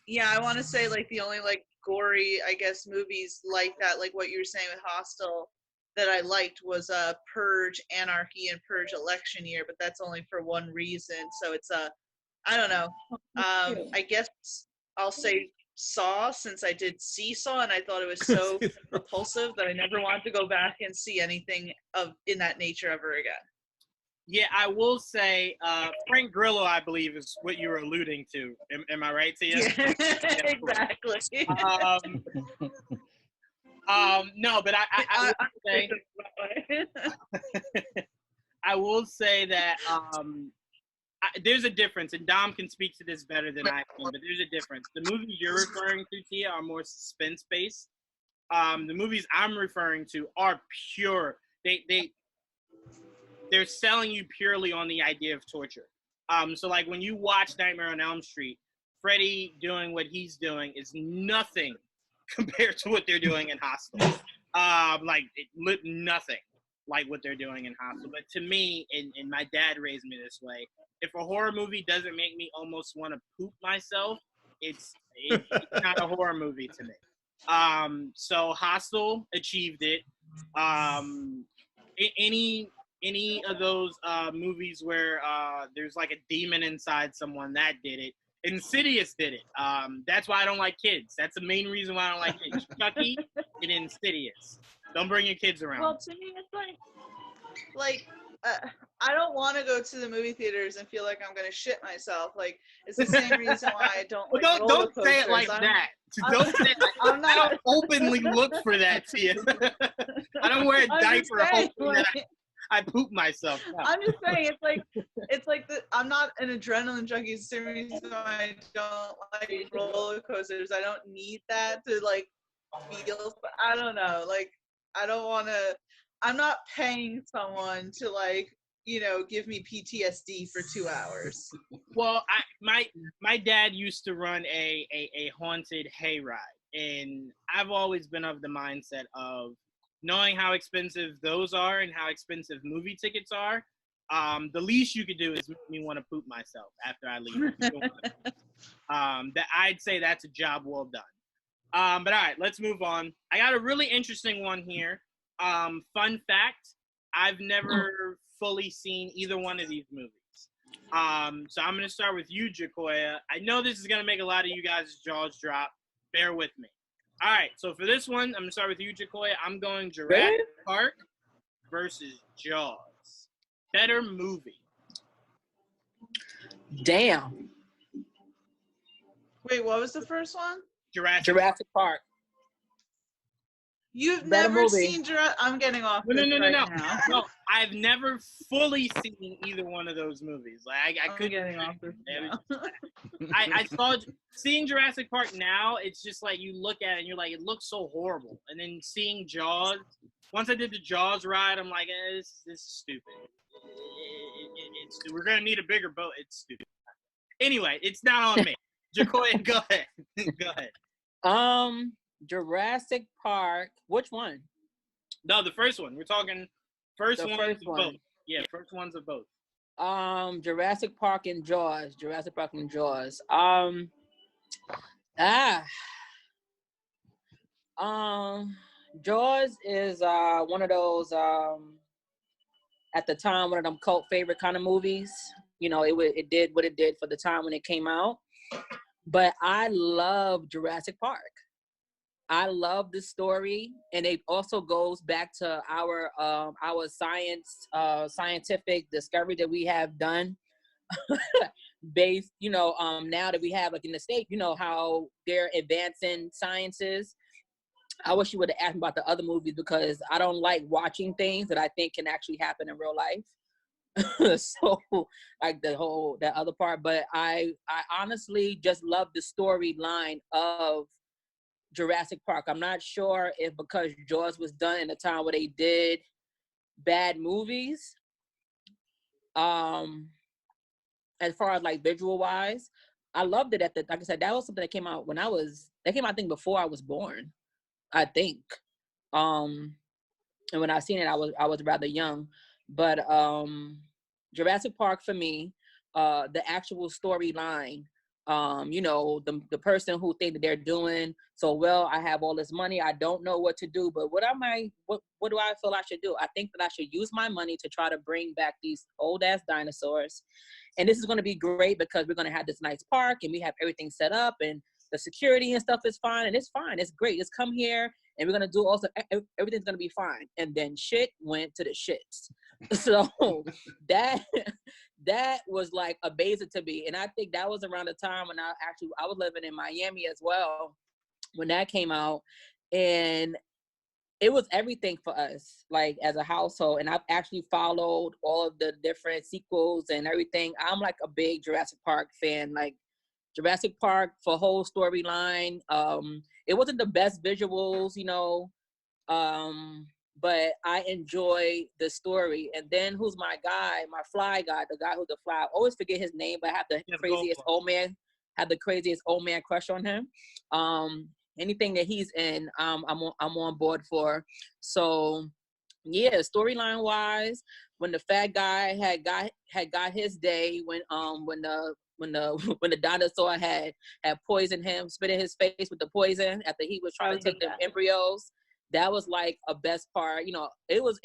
yeah, I want to say like the only like gory, I guess, movies like that, like what you were saying with Hostel, that I liked was Purge Anarchy and Purge Election Year, but that's only for one reason. So it's I don't know. I guess I'll say Saw, since I did see Saw and I thought it was so repulsive that I never wanted to go back and see anything of in that nature ever again. Yeah, I will say Frank Grillo, I believe, is what you were alluding to. Am I right, Tia? Yeah, exactly. No, but I will say, I will say that there's a difference, and Dom can speak to this better than I can, but there's a difference. The movies you're referring to, Tia, are more suspense-based. The movies I'm referring to are pure. They're selling you purely on the idea of torture. So like when you watch Nightmare on Elm Street, Freddy doing what he's doing is nothing compared to what they're doing in Hostel. Nothing like what they're doing in Hostel. But to me, and my dad raised me this way, if a horror movie doesn't make me almost want to poop myself, it's not a horror movie to me. So Hostel achieved it. Any of those movies where there's like a demon inside someone, that did it. Insidious did it. That's why I don't like kids. That's the main reason why I don't like kids. Chucky and Insidious. Don't bring your kids around. Well, to me, it's like I don't want to go to the movie theaters and feel like I'm gonna shit myself. Like it's the same reason why I don't. Well, like don't say it like that. Don't say it like I'm not, I don't openly look for that, Tia. I don't wear a diaper hoping that I poop myself. No. I'm just saying, it's like I'm not an adrenaline junkie. It's the same reason why I don't like roller coasters. I don't need that to like feel. But I don't know. Like I don't want to. I'm not paying someone to like give me PTSD for 2 hours. Well, my dad used to run a haunted hayride, and I've always been of the mindset of knowing how expensive those are and how expensive movie tickets are. The least you could do is make me want to poop myself after I leave. That I'd say that's a job well done. But all right, let's move on. I got a really interesting one here. Fun fact, I've never fully seen either one of these movies. So I'm going to start with you, Jacoya. I know this is going to make a lot of you guys' jaws drop. Bear with me. All right, so for this one, I'm going to start with you, Jacoya. I'm going Jurassic Park versus Jaws. Better movie. Damn. Wait, what was the first one? Jurassic Park. You've never seen Jurassic? I'm getting off. No. Now. No, I've never fully seen either one of those movies. Like I couldn't. Getting off this now. I saw seeing Jurassic Park now. It's just like you look at it and you're like, it looks so horrible. And then seeing Jaws. Once I did the Jaws ride, I'm like, this is stupid. We're gonna need a bigger boat. It's stupid. Anyway, it's not on me. Jacoya, go ahead. Go ahead. Jurassic Park. Which one? No, the first one. We're talking first one of both. Yeah, first ones of both. Jurassic Park and Jaws. Jurassic Park and Jaws. Jaws is one of those at the time one of them cult favorite kind of movies. It did what it did for the time when it came out. But I love Jurassic Park. I love the story, and it also goes back to our scientific discovery that we have done based, now that we have like in the state, how they're advancing sciences. I wish you would have asked me about the other movies because I don't like watching things that I think can actually happen in real life. So like that other part, but I honestly just love the storyline of Jurassic Park. I'm not sure if because Jaws was done in a time where they did bad movies, as far as like visual wise, I loved it like I said, that was something that came out I think before I was born, I think. And when I seen it, I was rather young, but Jurassic Park for me, the actual storyline, the person who think that they're doing so well, I have all this money, I don't know what to do, but what do I feel I should do? I think that I should use my money to try to bring back these old ass dinosaurs. And this is going to be great because we're going to have this nice park and we have everything set up and the security and stuff is fine, and it's fine. It's great. Just come here and we're going to do also, everything's going to be fine. And then shit went to the shits. So that was like amazing to me. And I think that was around the time when I was living in Miami as well, when that came out. And it was everything for us, like as a household. And I've actually followed all of the different sequels and everything. I'm like a big Jurassic Park fan. Like Jurassic Park for whole storyline. It wasn't the best visuals, but I enjoy the story. And then who's my guy, my fly guy, the guy who's the fly? I always forget his name, but I have the craziest old man crush on him. Anything that he's in, I'm on board for. So yeah, storyline wise, when the fat guy had got his day, when the dinosaur had poisoned him, spit in his face with the poison after he was trying to take the embryos. That was like a best part. It was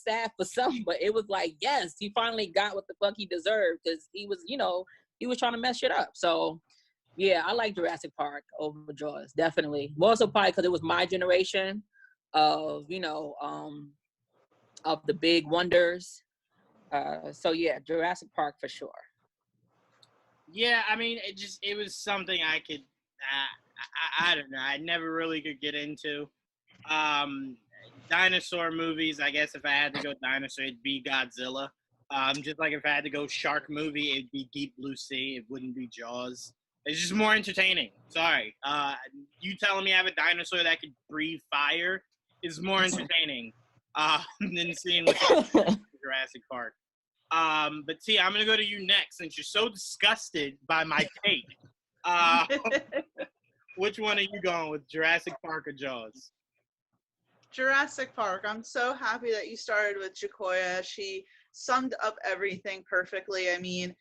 sad for some, but it was like, yes, he finally got what the fuck he deserved, because he was trying to mess shit up. So yeah, I like Jurassic Park over Jaws, definitely. More so probably because it was my generation of of the big wonders. So yeah, Jurassic Park for sure. Yeah, I mean, it was something I could, I don't know, I never really could get into. Dinosaur movies, I guess if I had to go dinosaur, it'd be Godzilla. Just like if I had to go shark movie, it'd be Deep Blue Sea. It wouldn't be Jaws. It's just more entertaining. Sorry. You telling me I have a dinosaur that could breathe fire is more entertaining than seeing what's Jurassic Park. But T, I'm going to go to you next since you're so disgusted by my take. Which one are you going with, Jurassic Park or Jaws? Jurassic Park. I'm so happy that you started with Jacoya. She summed up everything perfectly. I mean,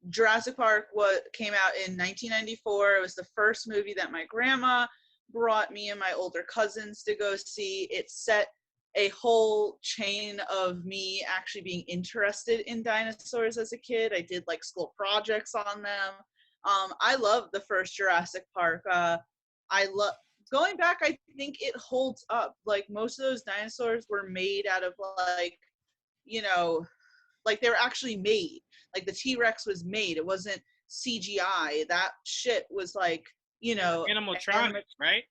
Jurassic Park came out in 1994. It was the first movie that my grandma brought me and my older cousins to go see. It set a whole chain of me actually being interested in dinosaurs as a kid. I did like school projects on them. I love the first Jurassic Park. I love going back. I think it holds up. Like most of those dinosaurs were made out of like they were actually made. Like the T-Rex was made. It wasn't CGI. That shit was like, animatronics, right?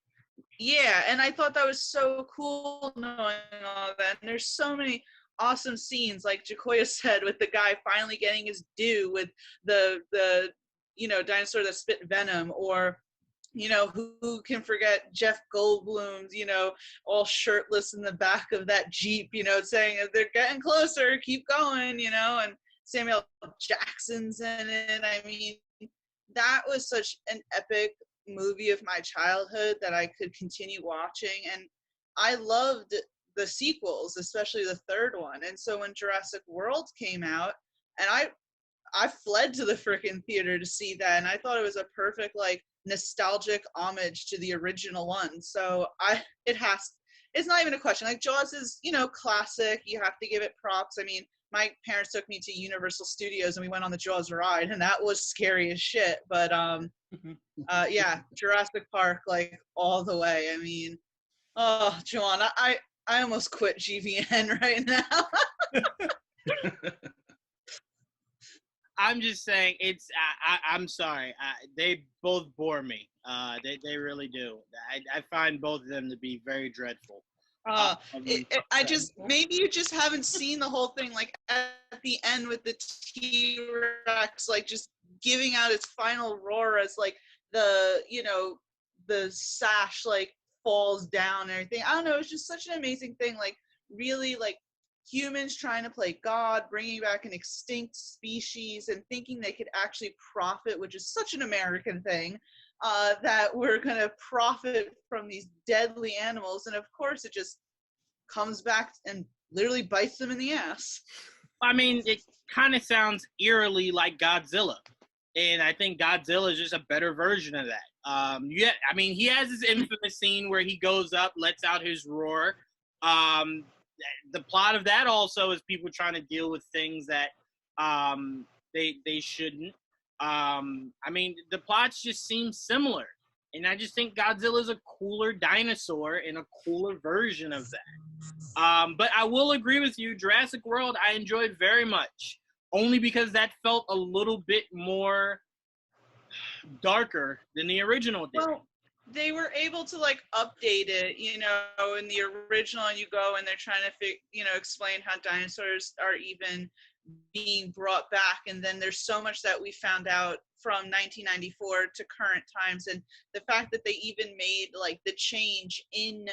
Yeah, and I thought that was so cool knowing all that. And there's so many awesome scenes, like Jacoya said, with the guy finally getting his due with the dinosaur that spit venom, or who can forget Jeff Goldblum's, all shirtless in the back of that Jeep, saying they're getting closer, keep going, and Samuel Jackson's in it. I mean, that was such an epic movie of my childhood that I could continue watching, and I loved the sequels, especially the third one. And so when Jurassic World came out, and I fled to the freaking theater to see that, and I thought it was a perfect like nostalgic homage to the original one. So it's not even a question. Like Jaws is, classic. You have to give it props. I mean, my parents took me to Universal Studios and we went on the Jaws ride, and that was scary as shit. But yeah, Jurassic Park, like all the way. I mean, oh, Juwaan, I almost quit GVN right now. I'm just saying, I'm sorry. They both bore me. They really do. I find both of them to be very dreadful. Maybe you just haven't seen the whole thing, like at the end with the T-Rex, like just giving out its final roar as like the sash like falls down and everything. I don't know. It's just such an amazing thing. Like really like humans trying to play God, bringing back an extinct species and thinking they could actually profit, which is such an American thing, that we're going to profit from these deadly animals. And of course, it just comes back and literally bites them in the ass. I mean, it kind of sounds eerily like Godzilla. And I think Godzilla is just a better version of that. Yeah, I mean, he has this infamous scene where he goes up, lets out his roar. The plot of that also is people trying to deal with things that they shouldn't. I mean, the plots just seem similar. And I just think Godzilla is a cooler dinosaur and a cooler version of that. But I will agree with you, Jurassic World I enjoyed very much. Only because that felt a little bit more darker than the original did. Well, they were able to like update it, you know, in the original, and you go and they're trying to explain how dinosaurs are even being brought back, and then there's so much that we found out from 1994 to current times, and the fact that they even made like the change in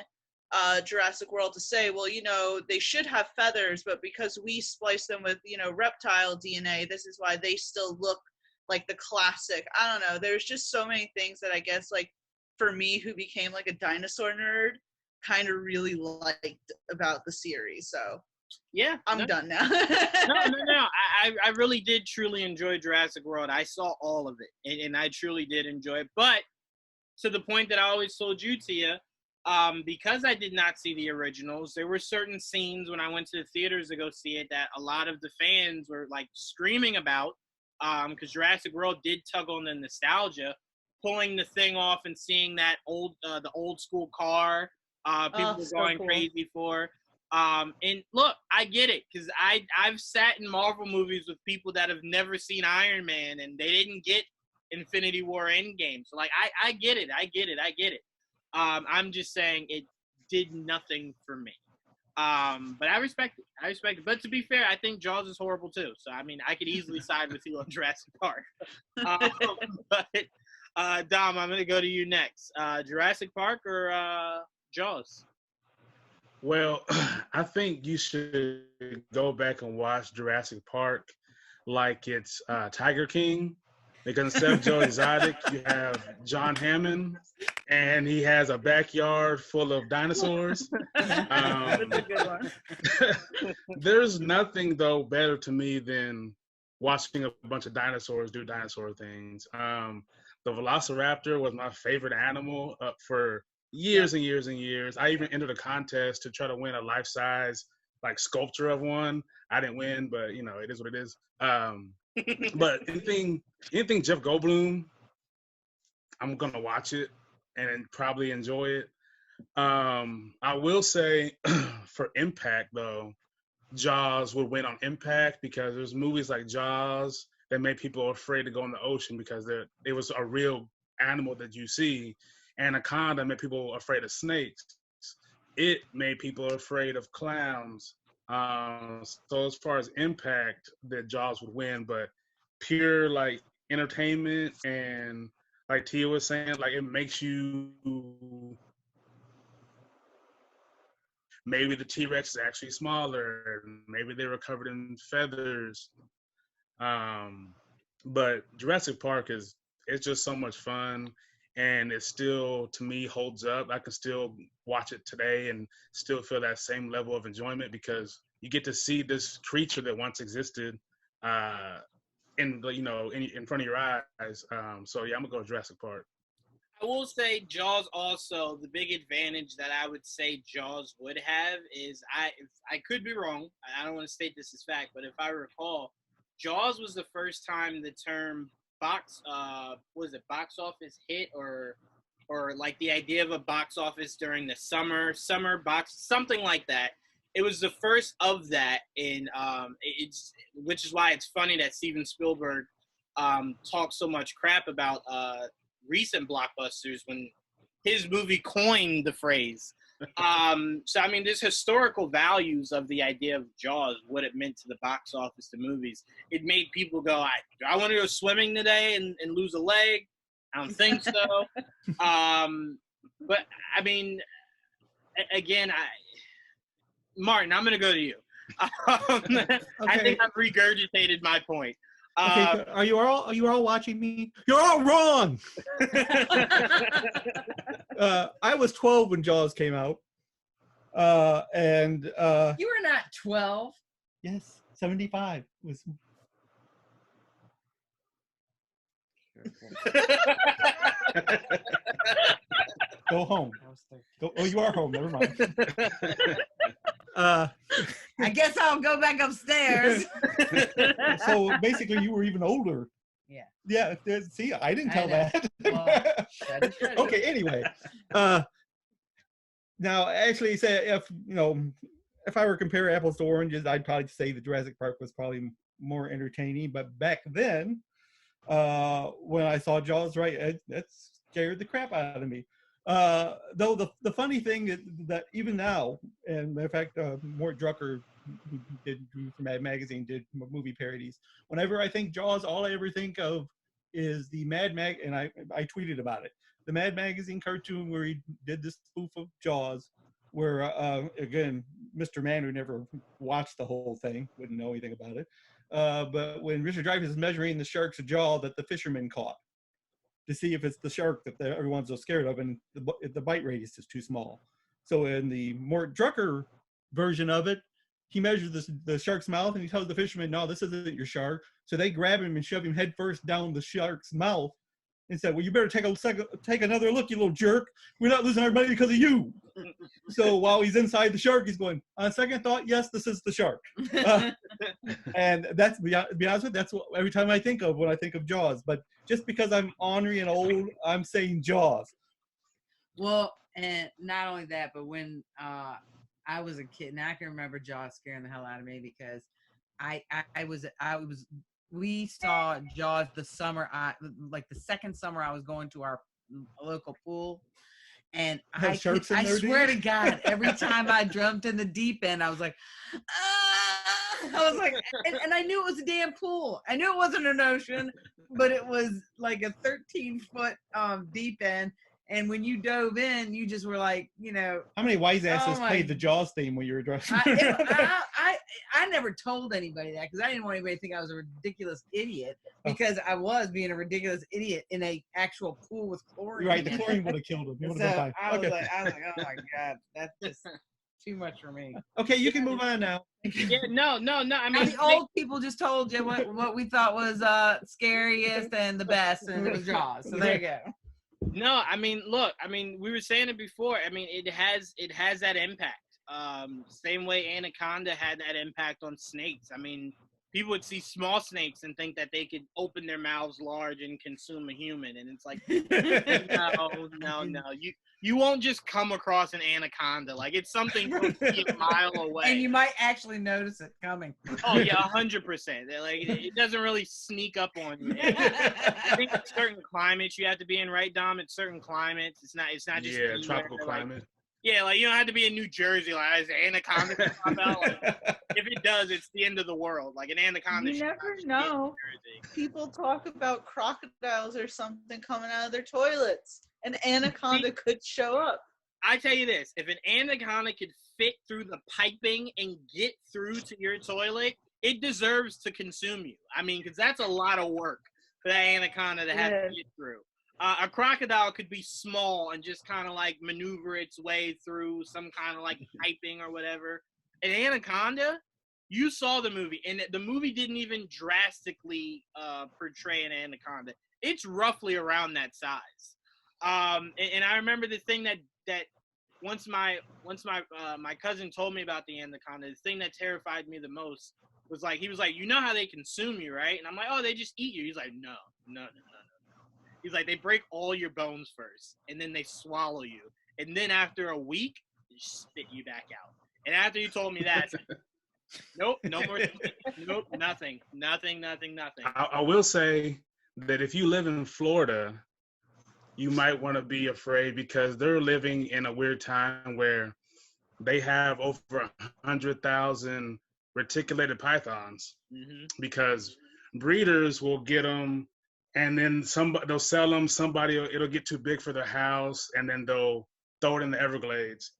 Jurassic World to say, well, you know, they should have feathers, but because we splice them with, you know, reptile DNA, this is why they still look like the classic. I don't know. There's just so many things that I guess, like, for me, who became like a dinosaur nerd, kind of really liked about the series. So yeah, I'm done now. No. I really did truly enjoy Jurassic World. I saw all of it, and I truly did enjoy it. But to the point that I always told you, Tia, because I did not see the originals, there were certain scenes when I went to the theaters to go see it that a lot of the fans were like screaming about, because Jurassic World did tug on the nostalgia, pulling the thing off and seeing that the old school car, people were going crazy for. And look, I get it, because I've sat in Marvel movies with people that have never seen Iron Man and they didn't get Infinity War Endgame. So like I get it. I'm just saying it did nothing for me. But I respect it. But to be fair, I think Jaws is horrible too. So I mean, I could easily side with you on Jurassic Park. But Dom, I'm gonna go to you next. Jurassic Park or Jaws? Well, I think you should go back and watch Jurassic Park like it's Tiger King. Because instead of Joe Exotic, you have John Hammond, and he has a backyard full of dinosaurs. That's a good one. There's nothing, though, better to me than watching a bunch of dinosaurs do dinosaur things. The Velociraptor was my favorite animal for years and years and years. I even entered a contest to try to win a life-size like sculpture of one. I didn't win, but you know, it is what it is. But anything Jeff Goldblum, I'm gonna watch it and probably enjoy it. I will say for impact though, Jaws would win on impact because there's movies like Jaws that made people afraid to go in the ocean because it was a real animal that you see. Anaconda made people afraid of snakes. It made people afraid of clowns. So as far as impact, that Jaws would win, but pure like entertainment and like Tia was saying, like it makes you maybe the T-Rex is actually smaller, maybe they were covered in feathers. But Jurassic Park it's just so much fun, and it still to me holds up. I can still watch it today and still feel that same level of enjoyment because you get to see this creature that once existed in front of your eyes. So yeah, I'm gonna go Jurassic Park. I will say Jaws also, the big advantage that I would say Jaws would have is I could be wrong. I don't want to state this as fact, but if I recall, Jaws was the first time the term box office hit or like the idea of a box office during the summer box, something like that. It was the first of that in which is why it's funny that Steven Spielberg talks so much crap about recent blockbusters when his movie coined the phrase. So I mean, there's historical values of the idea of Jaws, what it meant to the box office, the movies. It made people go, do I want to go swimming today and lose a leg? I don't think so. But I mean, again, Martin, I'm going to go to you. I think I've regurgitated my point. Okay, are you all watching me? You're all wrong. I was 12 when Jaws came out, and you were not 12. Yes, 75 was. Go home. Go, oh, you are home. Never mind. I guess I'll go back upstairs. So basically, you were even older. Yeah. Yeah. See, I didn't tell that. Well, okay. Anyway, now actually, say if I were to compare apples to oranges, I'd probably say the Jurassic Park was probably more entertaining. But back then, when I saw Jaws, right, that scared the crap out of me. Though the funny thing is that even now, and matter of fact, Mort Drucker, who did for Mad Magazine, did movie parodies. Whenever I think Jaws, all I ever think of is the and I tweeted about it. The Mad Magazine cartoon where he did this spoof of Jaws, where again, Mr. Man, who never watched the whole thing, wouldn't know anything about it. But when Richard Dreyfuss is measuring the shark's jaw that the fisherman caught, to see if it's the shark that everyone's so scared of, and the bite radius is too small. So in the Mort Drucker version of it, he measures the shark's mouth, and he tells the fisherman, "No, this isn't your shark." So they grab him and shove him head first down the shark's mouth, and said, "Well, you better take another look, you little jerk. We're not losing our money because of you." So while he's inside the shark, he's going, "On second thought, yes, this is the shark." And that's, to be honest with you, that's what every time I think of when I think of Jaws. But just because I'm ornery and old, I'm saying Jaws. Well, and not only that, but when I was a kid, and I can remember Jaws scaring the hell out of me because we saw Jaws the summer, like the second summer I was going to our local pool. And I swear to God, every time I jumped in the deep end, I was like, I was like, and I knew it was a damn pool. I knew it wasn't an ocean, but it was like a 13-foot deep end. And when you dove in, you just were like, How many wise asses played the Jaws theme when you were dressed? I never told anybody that because I didn't want anybody to think I was a ridiculous idiot because I was being a ridiculous idiot in a actual pool with chlorine. Right, the chlorine would have killed him. So I was like, oh my God, that's just too much for me. Okay, you can move on now. Yeah, no. I mean, the old people just told you what we thought was scariest and the best, and it was Jaws. So there you go. No, I mean, look, we were saying it before. I mean, it has that impact. Same way Anaconda had that impact on snakes. I mean, people would see small snakes and think that they could open their mouths large and consume a human, and it's like, no. You won't just come across an anaconda. Like, it's something from a mile away. And you might actually notice it coming. Oh, yeah, 100%. Like, it doesn't really sneak up on you. I think it's certain climates you have to be in, right, Dom? It's certain climates. It's not just tropical climate. Yeah, like, you don't have to be in New Jersey. Like, as an anaconda pop out. Like, if it does, it's the end of the world. Like, an anaconda. You never know. People talk about crocodiles or something coming out of their toilets. An anaconda could show up. I tell you this, if an anaconda could fit through the piping and get through to your toilet, it deserves to consume you. I mean, because that's a lot of work for that anaconda to have to get through. A crocodile could be small and just kind of like maneuver its way through some kind of like piping or whatever. An anaconda, you saw the movie, and the movie didn't even drastically portray an anaconda. It's roughly around that size. And I remember the thing that once my cousin told me about the anaconda, the thing that terrified me the most was like, he was like, you know how they consume you, right? And I'm like, oh, they just eat you. He's like, no. He's like, they break all your bones first, and then they swallow you, and then after a week, they spit you back out. And after you told me that, nope, no more, nope, nothing. I will say that if you live in Florida, you might want to be afraid because they're living in a weird time where they have over 100,000 reticulated pythons because breeders will get them and then they'll sell them. It'll get too big for their house and then they'll throw it in the Everglades.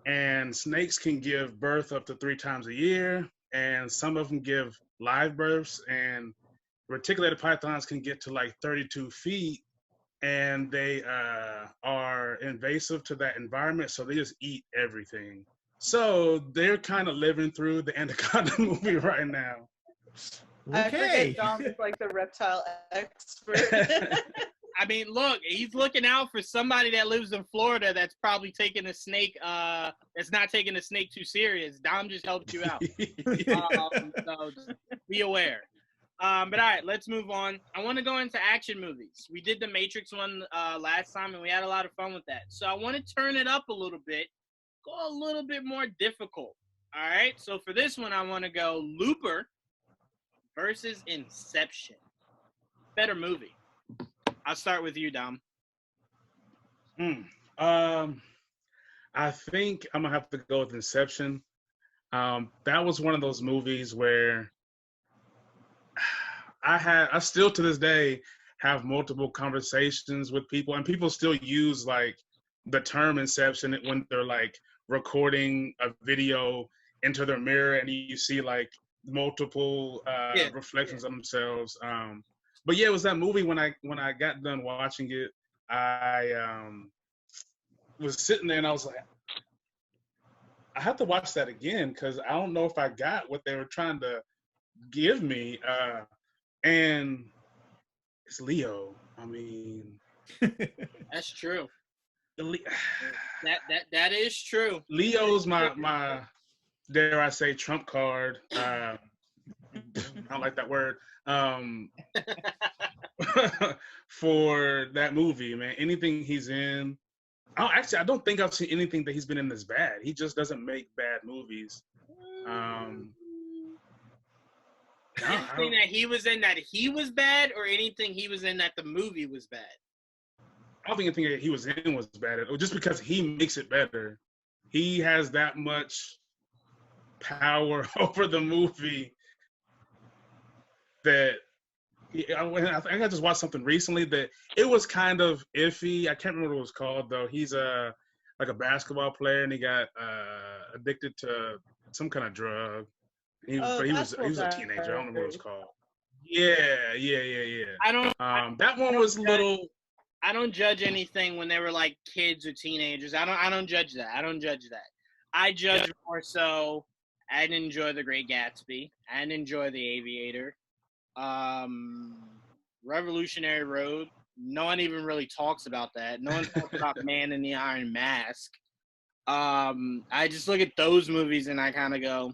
And snakes can give birth up to 3 times a year. and some of them give live births, and reticulated pythons can get to like 32 feet, and they are invasive to that environment, so they just eat everything. So they're kind of living through the Anaconda movie right now. Okay. I forget Dom is like the reptile expert. I mean, look, he's looking out for somebody that lives in Florida that's probably taking a snake, that's not taking a snake too serious. Dom just helped you out. So just be aware. But all right, let's move on. I want to go into action movies. We did the Matrix one last time, and we had a lot of fun with that. So I want to turn it up a little bit, go a little bit more difficult. All right, so for this one, I want to go Looper versus Inception. Better movie. I'll start with you, Dom. I think I'm gonna have to go with Inception. That was one of those movies where I still to this day have multiple conversations with people, and people still use like the term Inception when they're like recording a video into their mirror, and you see like multiple reflections of themselves. But yeah, it was that movie when I got done watching it, I was sitting there and I was like, I have to watch that again because I don't know if I got what they were trying to give me. And it's Leo. I mean, that's true. That is true. Leo's my dare I say trump card. I don't like that word. For that movie, man. Anything he's in. I don't think I've seen anything that he's been in that's bad. He just doesn't make bad movies. Anything that he was in that he was bad, or anything he was in that the movie was bad? I don't think anything that he was in was bad, just because he makes it better. He has that much power over the movie that I think I just watched something recently that it was kind of iffy. I can't remember what it was called though. He's like a basketball player, and he got addicted to some kind of drug. He was a teenager. I don't remember what it was called. Yeah. That one was a little. I don't judge anything when they were like kids or teenagers. I don't judge that. I judge more so. I didn't enjoy The Great Gatsby. I didn't enjoy The Aviator. Revolutionary Road. No one even really talks about that. No one talks about Man in the Iron Mask. I just look at those movies and I kind of go,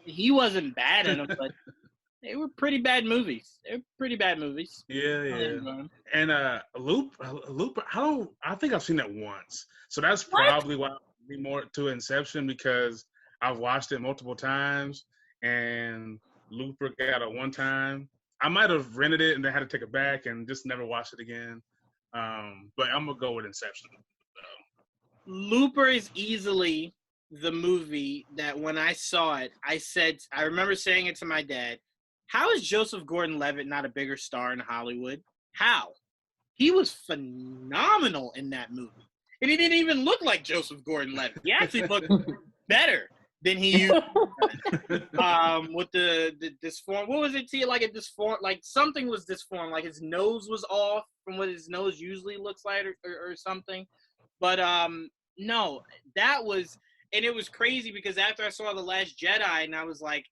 he wasn't bad in them, but they were pretty bad movies. Yeah. And Looper, I think I've seen that once. So that's probably why I'd be more to Inception, because I've watched it multiple times, and Looper got it one time. I might have rented it and then had to take it back and just never watched it again. But I'm gonna go with Inception. Looper is easily the movie that when I saw it, I remember saying it to my dad, how is Joseph Gordon-Levitt not a bigger star in Hollywood? How? He was phenomenal in that movie. And he didn't even look like Joseph Gordon-Levitt. He actually looked better than he used to. With the disform, what was it to you? Like a disform, like something was disformed, like his nose was off from what his nose usually looks like or something. But no, that was, and it was crazy because after I saw The Last Jedi and I was like,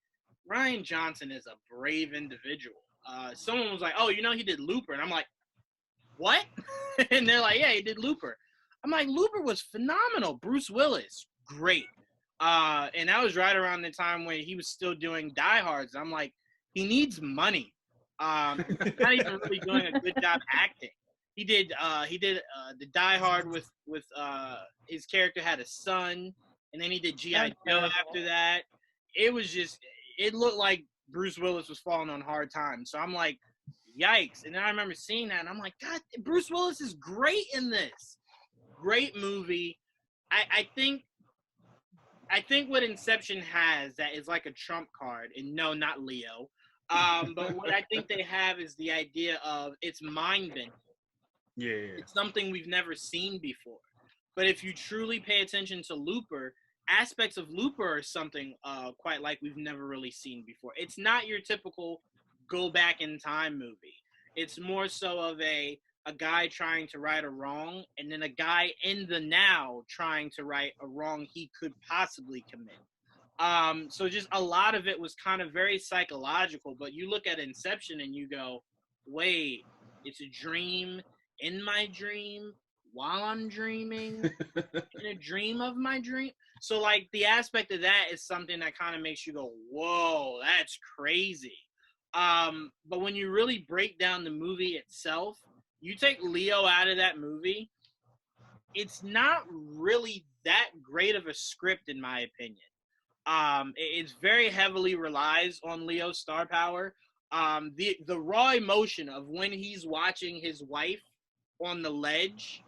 Rian Johnson is a brave individual. Someone was like, oh, you know, he did Looper. And I'm like, what? And they're like, yeah, he did Looper. I'm like, Looper was phenomenal. Bruce Willis, great. And that was right around the time when he was still doing Die Hards. I'm like, he needs money. He's not even really doing a good job acting. He did the Die Hard with his character had a son, and then he did G.I. Joe after that. It was just, it looked like Bruce Willis was falling on hard times. So I'm like, yikes. And then I remember seeing that, and I'm like, God, Bruce Willis is great in this. Great movie. I think what Inception has that is like a trump card, and no, not Leo. But what I think they have is the idea of it's mind-bending. Yeah. It's something we've never seen before. But if you truly pay attention to Looper, aspects of Looper are something quite like we've never really seen before. It's not your typical go back in time movie. It's more so of a guy trying to right a wrong, and then a guy in the now trying to right a wrong he could possibly commit. So just a lot of it was kind of very psychological, but you look at Inception and you go, wait, it's a dream in my dream while I'm dreaming in a dream of my dream. So like the aspect of that is something that kind of makes you go, whoa, that's crazy. But when you really break down the movie itself, you take Leo out of that movie, it's not really that great of a script in my opinion. It's very heavily relies on Leo's star power. The raw emotion of when he's watching his wife on the ledge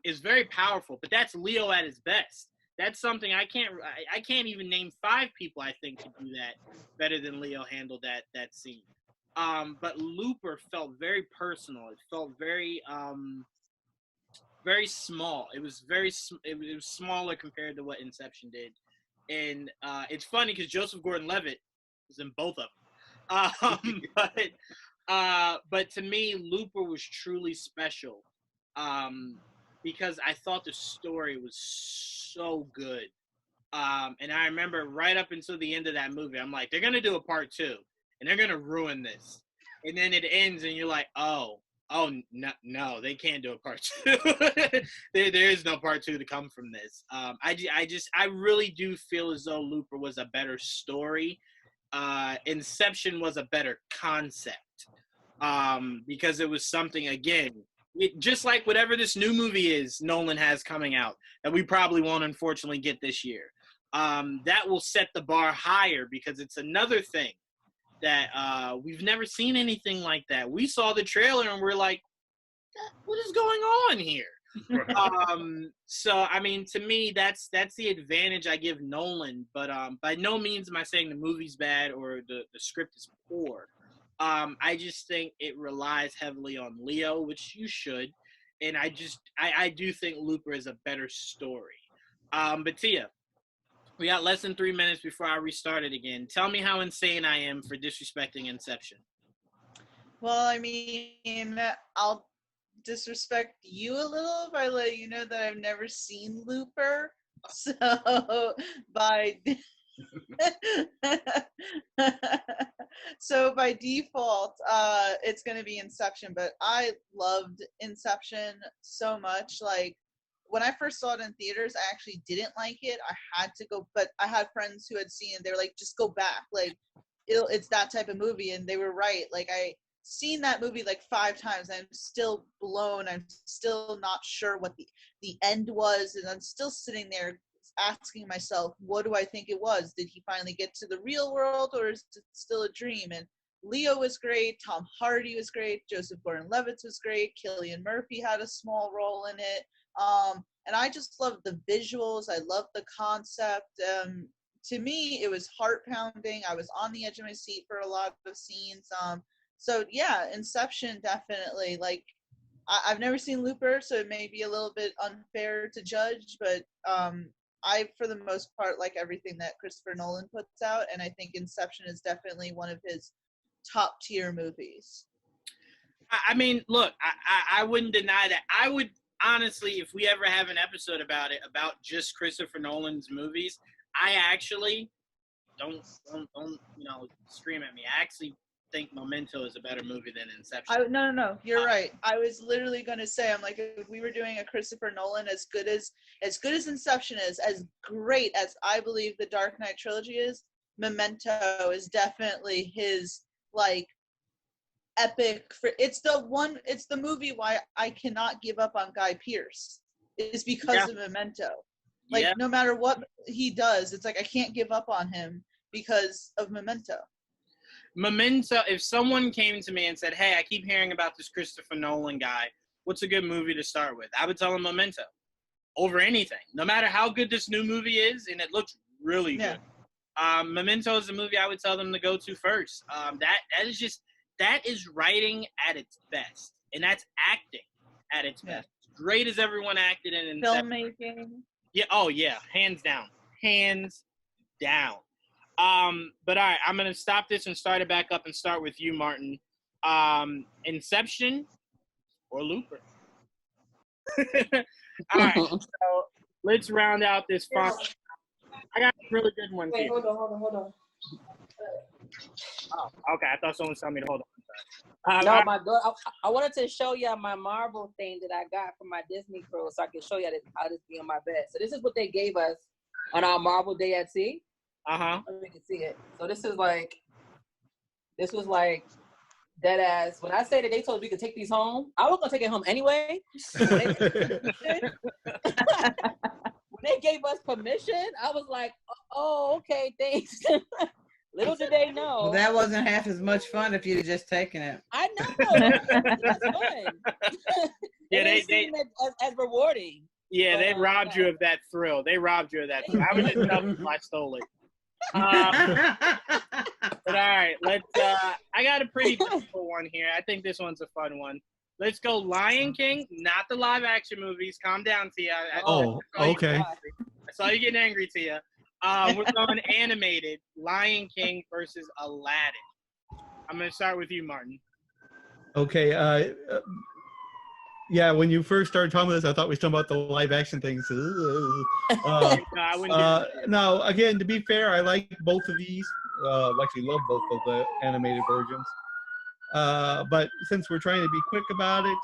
is very powerful, but that's Leo at his best. That's something I can't even name 5 people I think could do that better than Leo handled that scene. But Looper felt very personal. It felt very very small. It was it was smaller compared to what Inception did. And it's funny because Joseph Gordon-Levitt was in both of them. But to me, Looper was truly special because I thought the story was so good. And I remember right up until the end of that movie, I'm like, they're going to do a part 2, and they're going to ruin this. And then it ends, and you're like, oh, no, they can't do a part 2. there is no part 2 to come from this. I really do feel as though Looper was a better story. Inception was a better concept because it was something, again, just like whatever this new movie is Nolan has coming out that we probably won't unfortunately get this year. That will set the bar higher because it's another thing that we've never seen anything like that. We saw the trailer and we're like, what is going on here? So, I mean, to me, that's the advantage I give Nolan. But by no means am I saying the movie's bad or the script is poor. I just think it relies heavily on Leo, which you should. And I do think Looper is a better story. But Tia, we got less than 3 minutes before I restart it again. Tell me how insane I am for disrespecting Inception. Well, I mean, I'll disrespect you a little if I let you know that I've never seen Looper. So by default, it's going to be Inception. But I loved Inception so much. Like, when I first saw it in theaters, I actually didn't like it. I had to go, but I had friends who had seen it. They were like, just go back. Like, it's that type of movie. And they were right. Like, I seen that movie like 5 times. I'm still blown. I'm still not sure what the end was. And I'm still sitting there asking myself, what do I think it was? Did he finally get to the real world, or is it still a dream? And Leo was great. Tom Hardy was great. Joseph Gordon-Levitt was great. Cillian Murphy had a small role in it. And I just loved the visuals. I loved the concept. To me, it was heart-pounding. I was on the edge of my seat for a lot of scenes. So yeah, Inception definitely. Like, I've never seen Looper, so it may be a little bit unfair to judge, but I, for the most part, like everything that Christopher Nolan puts out, and I think Inception is definitely one of his top-tier movies. I mean, look, I wouldn't deny that. I would, honestly, if we ever have an episode about just Christopher Nolan's movies, I actually don't scream at me. I actually think Memento is a better movie than Inception. No, you're right. I was literally going to say, I'm like, if we were doing a Christopher Nolan, as good as Inception is, as great as I believe the Dark Knight trilogy is, Memento is definitely his, like, epic. It's the movie why I cannot give up on Guy Pearce. It's because of Memento. Like, no matter what he does, it's like I can't give up on him because of Memento. Memento, if someone came to me and said, hey, I keep hearing about this Christopher Nolan guy, what's a good movie to start with? I would tell him Memento over anything, no matter how good this new movie is, and it looks really good. Memento is the movie I would tell them to go to first. That is writing at its best, and that's acting at its best. Great as everyone acted in Inception. Filmmaking. Yeah. Oh yeah. Hands down. hands down. But all right, I'm gonna stop this and start it back up and start with you, Martin. Inception or Looper? All right, so let's round out this fun. I got some really good ones here. Hold on. Oh, okay. I thought someone was telling me to hold on. No, my daughter. I wanted to show y'all my Marvel thing that I got from my Disney crew, so I can show y'all how this be on my bed. So this is what they gave us on our Marvel Day at Sea. You can see it. So this was like dead ass. When I say that they told me we could take these home, I was gonna take it home anyway. When they gave us permission, I was like, oh, okay, thanks. Little did they know. Well, that wasn't half as much fun if you'd have just taken it. I know. That's fun. Yeah, they as rewarding. Yeah, they robbed you of that thrill. I was just dumb I stole it. But all right, let's. I got a pretty simple one here. I think this one's a fun one. Let's go Lion King, not the live action movies. Calm down, Tia. Okay. I saw you getting angry, Tia. We're going animated, Lion King versus Aladdin. I'm going to start with you, Martin. Okay. Yeah, when you first started talking about this, I thought we were talking about the live action things. No, I wouldn't. No, again, to be fair, I like both of these. Actually love both of the animated versions. But since we're trying to be quick about it,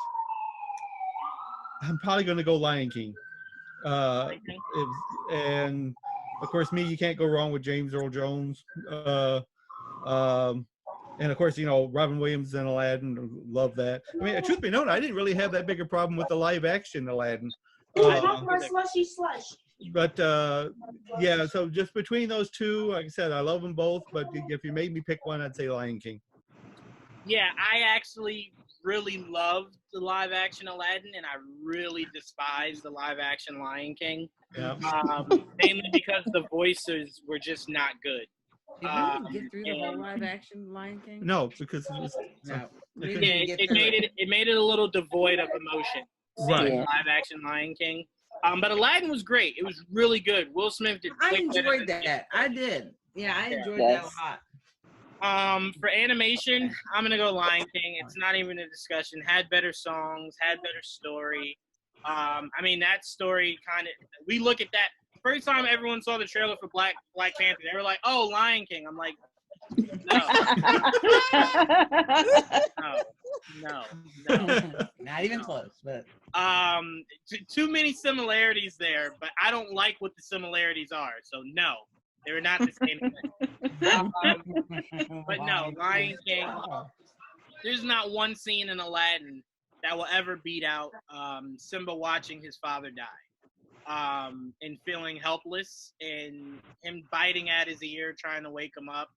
I'm probably going to go Lion King. And of course, you can't go wrong with James Earl Jones. And of course, Robin Williams and Aladdin, love that. I mean, truth be known, I didn't really have that big a problem with the live action Aladdin. But yeah, so just between those two, like I said, I love them both. But if you made me pick one, I'd say Lion King. Yeah, I actually really loved the live action Aladdin, and I really despise the live action Lion King. Yeah. Mainly because the voices were just not good. Did we get through the whole live action Lion King? No, because it was it made it a little devoid of emotion. Right. Live action Lion King. But Aladdin was great. It was really good. Will Smith did. I enjoyed that. I did. Yeah, I enjoyed that a lot. For animation, I'm gonna go Lion King. It's not even a discussion. Had better songs, had better story. I mean, that story we look at that. First time everyone saw the trailer for Black Panther, they were like, "Oh, Lion King." I'm like, no. Not even close. But too many similarities there. But I don't like what the similarities are. So no, they were not the same thing. But no, Lion King. There's not one scene in Aladdin that will ever beat out Simba watching his father die. And feeling helpless and him biting at his ear, trying to wake him up.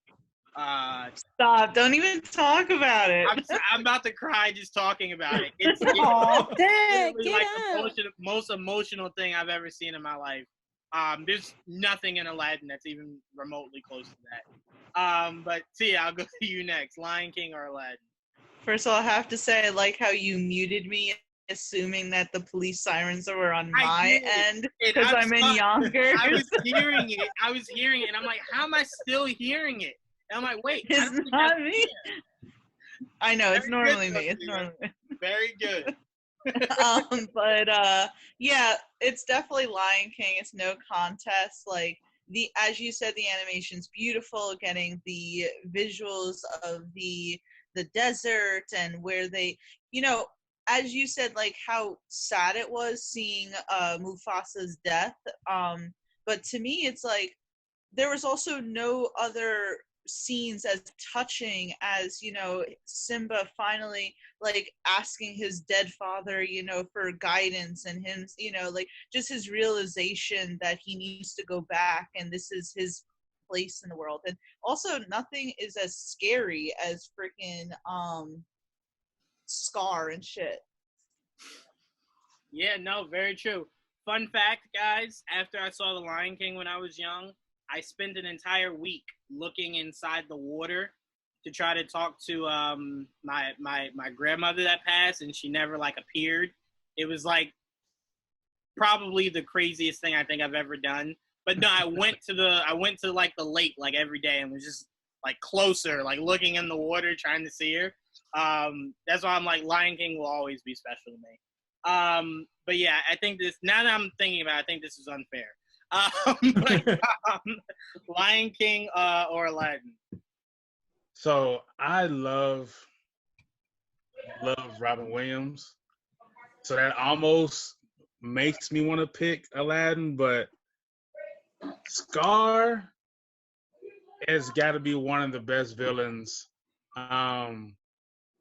Stop. Don't even talk about it. I'm about to cry just talking about it. It's Dang, like the most emotional thing I've ever seen in my life. There's nothing in Aladdin that's even remotely close to that. But Tia, I'll go to you next. Lion King or Aladdin? First of all, I have to say I like how you muted me, assuming that the police sirens were on my end because I'm in Yonkers. I was hearing it. And I'm like, how am I still hearing it? And I'm like, wait. It's not me. I know. It's normally me. It's normally me. Very good. But yeah, it's definitely Lion King. It's no contest. Like as you said, the animation's beautiful. Getting the visuals of the desert and where they, as you said, like how sad it was seeing Mufasa's death. But to me, it's like there was also no other scenes as touching as, Simba finally like asking his dead father, for guidance and him, like just his realization that he needs to go back and this is his place in the world. And also nothing is as scary as freaking Scar and shit. Yeah, no, very true. Fun fact, guys, after I saw The Lion King when I was young, I spent an entire week looking inside the water to try to talk to my grandmother that passed, and she never appeared. It was probably the craziest thing I think I've ever done. But no, I went to like the lake like every day and was just like closer, like looking in the water, trying to see her. That's why I'm like Lion King will always be special to me. But yeah, I think this, now that I'm thinking about it, I think this is unfair. Lion King or Aladdin? So I love Robin Williams. So that almost makes me want to pick Aladdin, but Scar has got to be one of the best villains.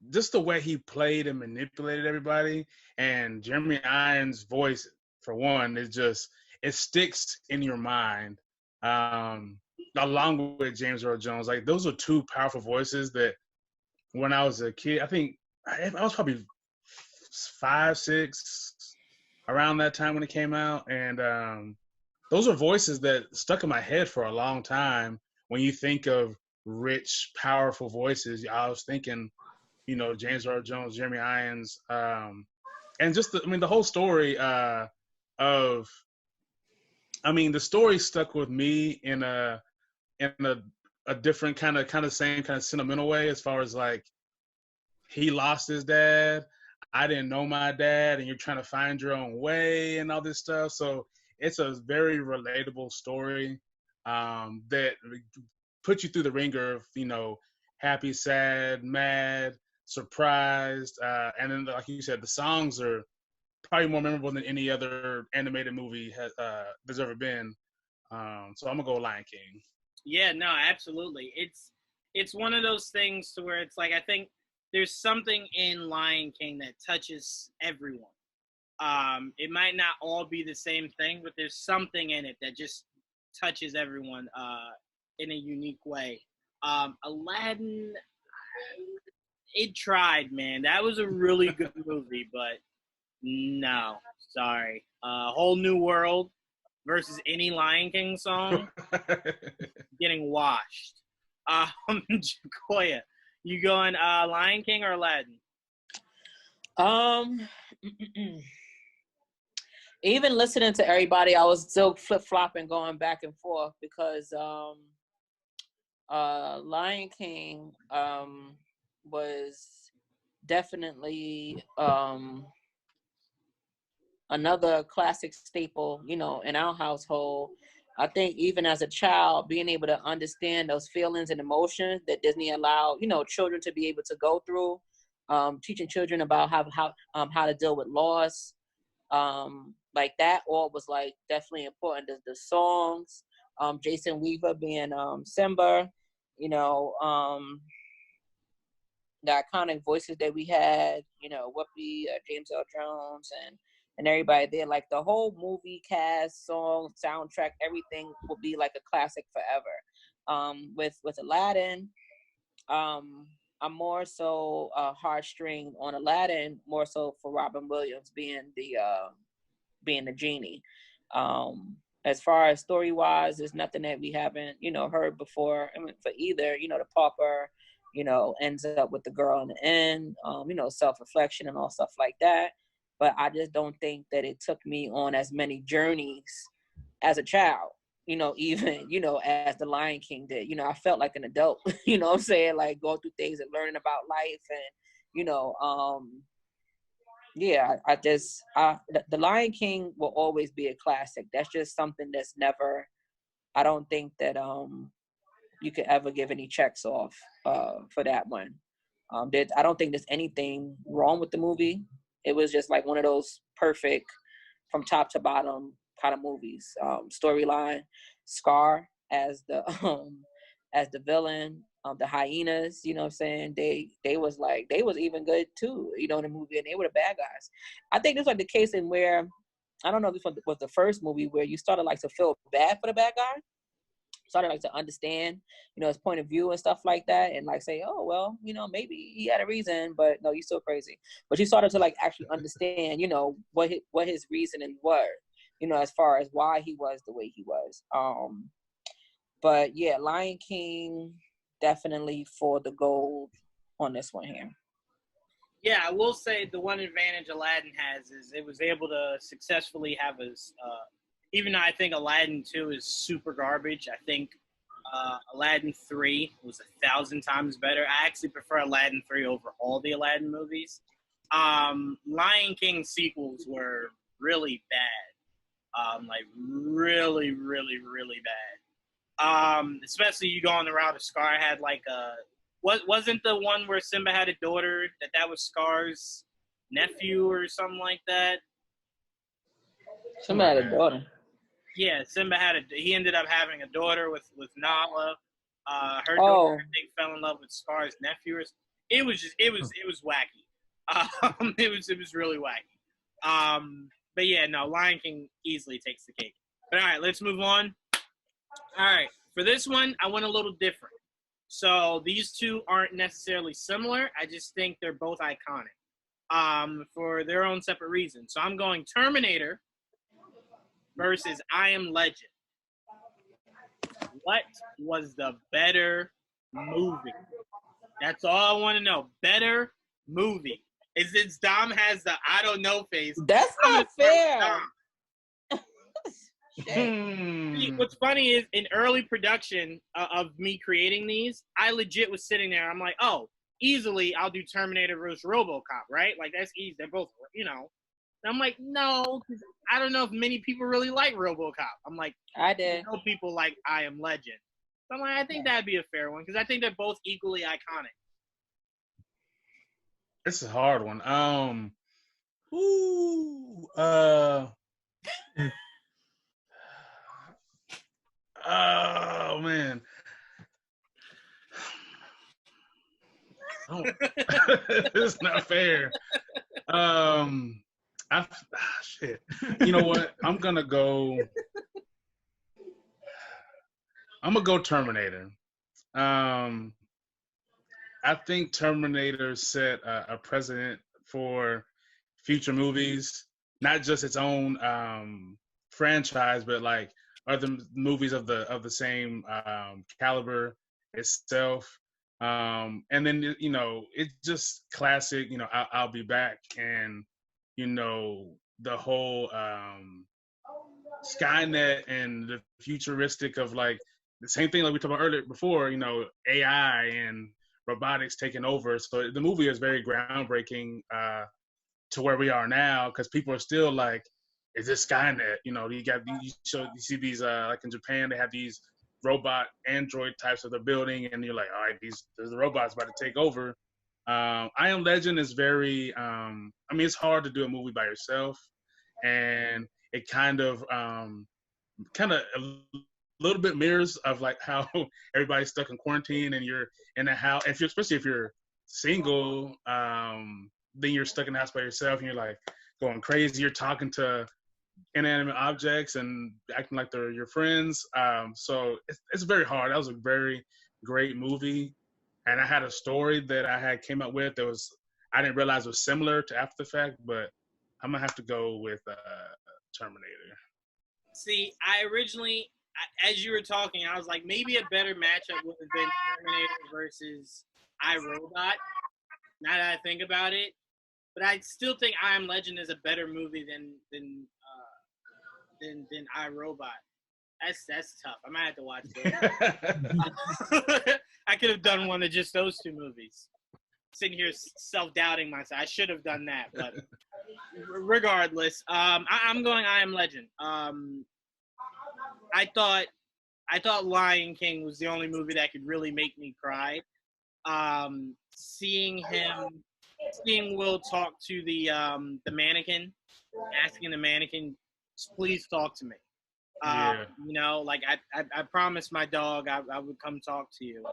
Just the way he played and manipulated everybody, and Jeremy Irons' voice, for one, is just, it sticks in your mind. Along with James Earl Jones, like those are two powerful voices that when I was a kid, I think I was probably 5, 6, around that time when it came out, and those are voices that stuck in my head for a long time. When you think of rich, powerful voices, I was thinking, James Earl Jones, Jeremy Irons, and just the whole story the story stuck with me in a different kind of same kind of sentimental way, as far as like he lost his dad, I didn't know my dad, and you're trying to find your own way and all this stuff. So it's a very relatable story that puts you through the ringer of, happy, sad, mad, surprised. And then, like you said, the songs are probably more memorable than any other animated movie there's ever been. So I'm going to go Lion King. Yeah, no, absolutely. It's one of those things to where it's like, I think there's something in Lion King that touches everyone. It might not all be the same thing, but there's something in it that just touches everyone in a unique way. Aladdin, it tried, man. That was a really good movie, but no, sorry. Whole New World versus any Lion King song, getting washed. Jacoya, you going Lion King or Aladdin? Even listening to everybody, I was still flip-flopping, going back and forth, because Lion King was definitely another classic staple, in our household. I think even as a child, being able to understand those feelings and emotions that Disney allowed, children to be able to go through, teaching children about how to deal with loss, like that all was like definitely important. The songs, Jason Weaver being Simba, the iconic voices that we had, Whoopi, James Earl Jones, and everybody there. Like the whole movie cast, song, soundtrack, everything will be like a classic forever. With Aladdin, I'm more so heartstring on Aladdin, more so for Robin Williams being the genie. As far as story wise, there's nothing that we haven't heard before. I mean, for either, the pauper, ends up with the girl in the end, self-reflection and all stuff like that. But I just don't think that it took me on as many journeys as a child, even, as the Lion King did. I felt like an adult, what I'm saying? Like going through things and learning about life and, yeah, the Lion King will always be a classic. That's just something that's never, I don't think that you could ever give any checks off for that one. I don't think there's anything wrong with the movie. It was just like one of those perfect from top to bottom kind of movies. Storyline, Scar as the villain, the hyenas, what I'm saying? They was even good too, in the movie, and they were the bad guys. I think this was like the case in where, I don't know if this was the first movie where you started like to feel bad for the bad guy. Started like to understand, his point of view and stuff like that, and like say, oh well, maybe he had a reason, but no, you're still crazy. But you started to like actually understand, what his reasoning were, as far as why he was the way he was. But yeah, Lion King definitely for the gold on this one here. Yeah, I will say the one advantage Aladdin has is it was able to successfully have even though I think Aladdin 2 is super garbage, I think Aladdin 3 was 1,000 times better. I actually prefer Aladdin 3 over all the Aladdin movies. Lion King sequels were really bad. Like really, really, really bad. Especially you go on the route of Scar had like wasn't the one where Simba had a daughter that was Scar's nephew or something like that? Simba had a daughter. Yeah, Simba he ended up having a daughter with Nala. Her daughter, I think, fell in love with Scar's nephew. It was wacky. It was really wacky. But yeah, no, Lion King easily takes the cake. But all right, let's move on. All right, for this one, I went a little different. So these two aren't necessarily similar. I just think they're both iconic for their own separate reasons. So I'm going Terminator versus I Am Legend. What was the better movie? That's all I want to know. Better movie. Since Dom has the I don't know face. That's not fair. What's funny is in early production of me creating these, I legit was sitting there. I'm like, oh, easily I'll do Terminator versus RoboCop, right? Like that's easy. They're both, And I'm like, no, because I don't know if many people really like RoboCop. I'm like, I did. I know people like I Am Legend. So I'm like, I think that'd be a fair one because I think they're both equally iconic. It's a hard one. Oh man. Oh, it's not fair. Shit. You know what? I'm gonna go Terminator. I think Terminator set a precedent for future movies, not just its own franchise, but like other movies of the same caliber itself. And then it's just classic. I'll be back, and the whole Skynet and the futuristic of like the same thing like we talked about earlier before. AI and robotics taking over. So the movie is very groundbreaking to where we are now because people are still like, is this Skynet? You see these like in Japan they have these robot android types of the building, and you're like, all right, there's the robots about to take over. I Am Legend is very it's hard to do a movie by yourself, and it kind of a little bit mirrors of like how everybody's stuck in quarantine and you're in a house. Especially if you're single, then you're stuck in the house by yourself and you're like going crazy. You're talking to inanimate objects and acting like they're your friends. So it's very hard. That was a very great movie, and I had a story that I had came up with that I didn't realize was similar to After the Fact, but I'm gonna have to go with Terminator. See, I originally, as you were talking, I was like, maybe a better matchup would have been Terminator versus iRobot. Now that I think about it, but I still think I Am Legend is a better movie than iRobot. That's tough. I might have to watch it. I could have done one of just those two movies. Sitting here self-doubting myself. I should have done that, but regardless, I'm going I Am Legend. I thought Lion King was the only movie that could really make me cry. Seeing Will talk to the mannequin, asking the mannequin, please talk to me. Yeah. Like I promised my dog I would come talk to you.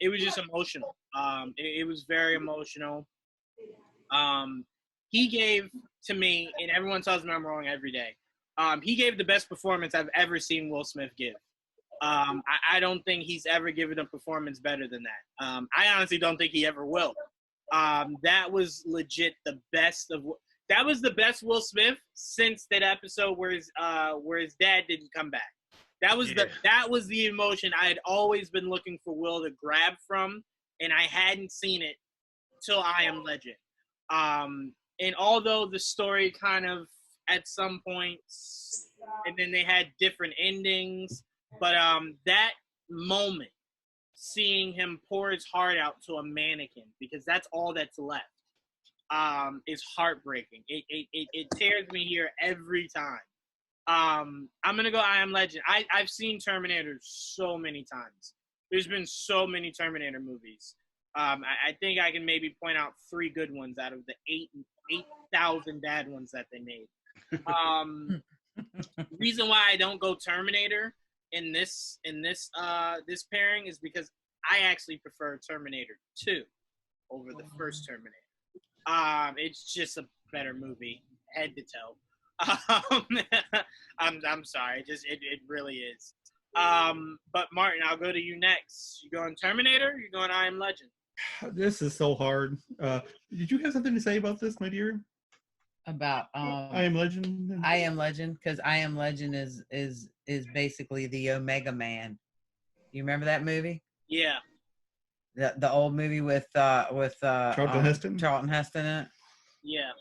It was just emotional. It was very emotional. He gave to me, and everyone tells me I'm wrong every day. He gave the best performance I've ever seen Will Smith give. I don't think he's ever given a performance better than that. I honestly don't think he ever will. That was legit the best of. That was the best Will Smith since that episode where his dad didn't come back. That was the emotion I had always been looking for Will to grab from, and I hadn't seen it till I Am Legend. And although the story kind of at some points and then they had different endings. But that moment, seeing him pour his heart out to a mannequin, because that's all that's left, is heartbreaking. It tears me here every time. I'm gonna go I Am Legend. I've seen Terminator so many times. There's been so many Terminator movies. I think I can maybe point out 3 good ones out of the 8,000 bad ones that they made. Reason why I don't go Terminator in this pairing is because I actually prefer Terminator 2 over the first Terminator. It's just a better movie, head to toe. I'm sorry, it really is. But Martin, I'll go to you next. You going Terminator? Or you going I Am Legend? This is so hard. Did you have something to say about this, my dear? About I Am Legend. I Am Legend, because I Am Legend is basically the Omega Man. You remember that movie? Yeah. The old movie with Charlton Heston. Charlton Heston in it. Yeah.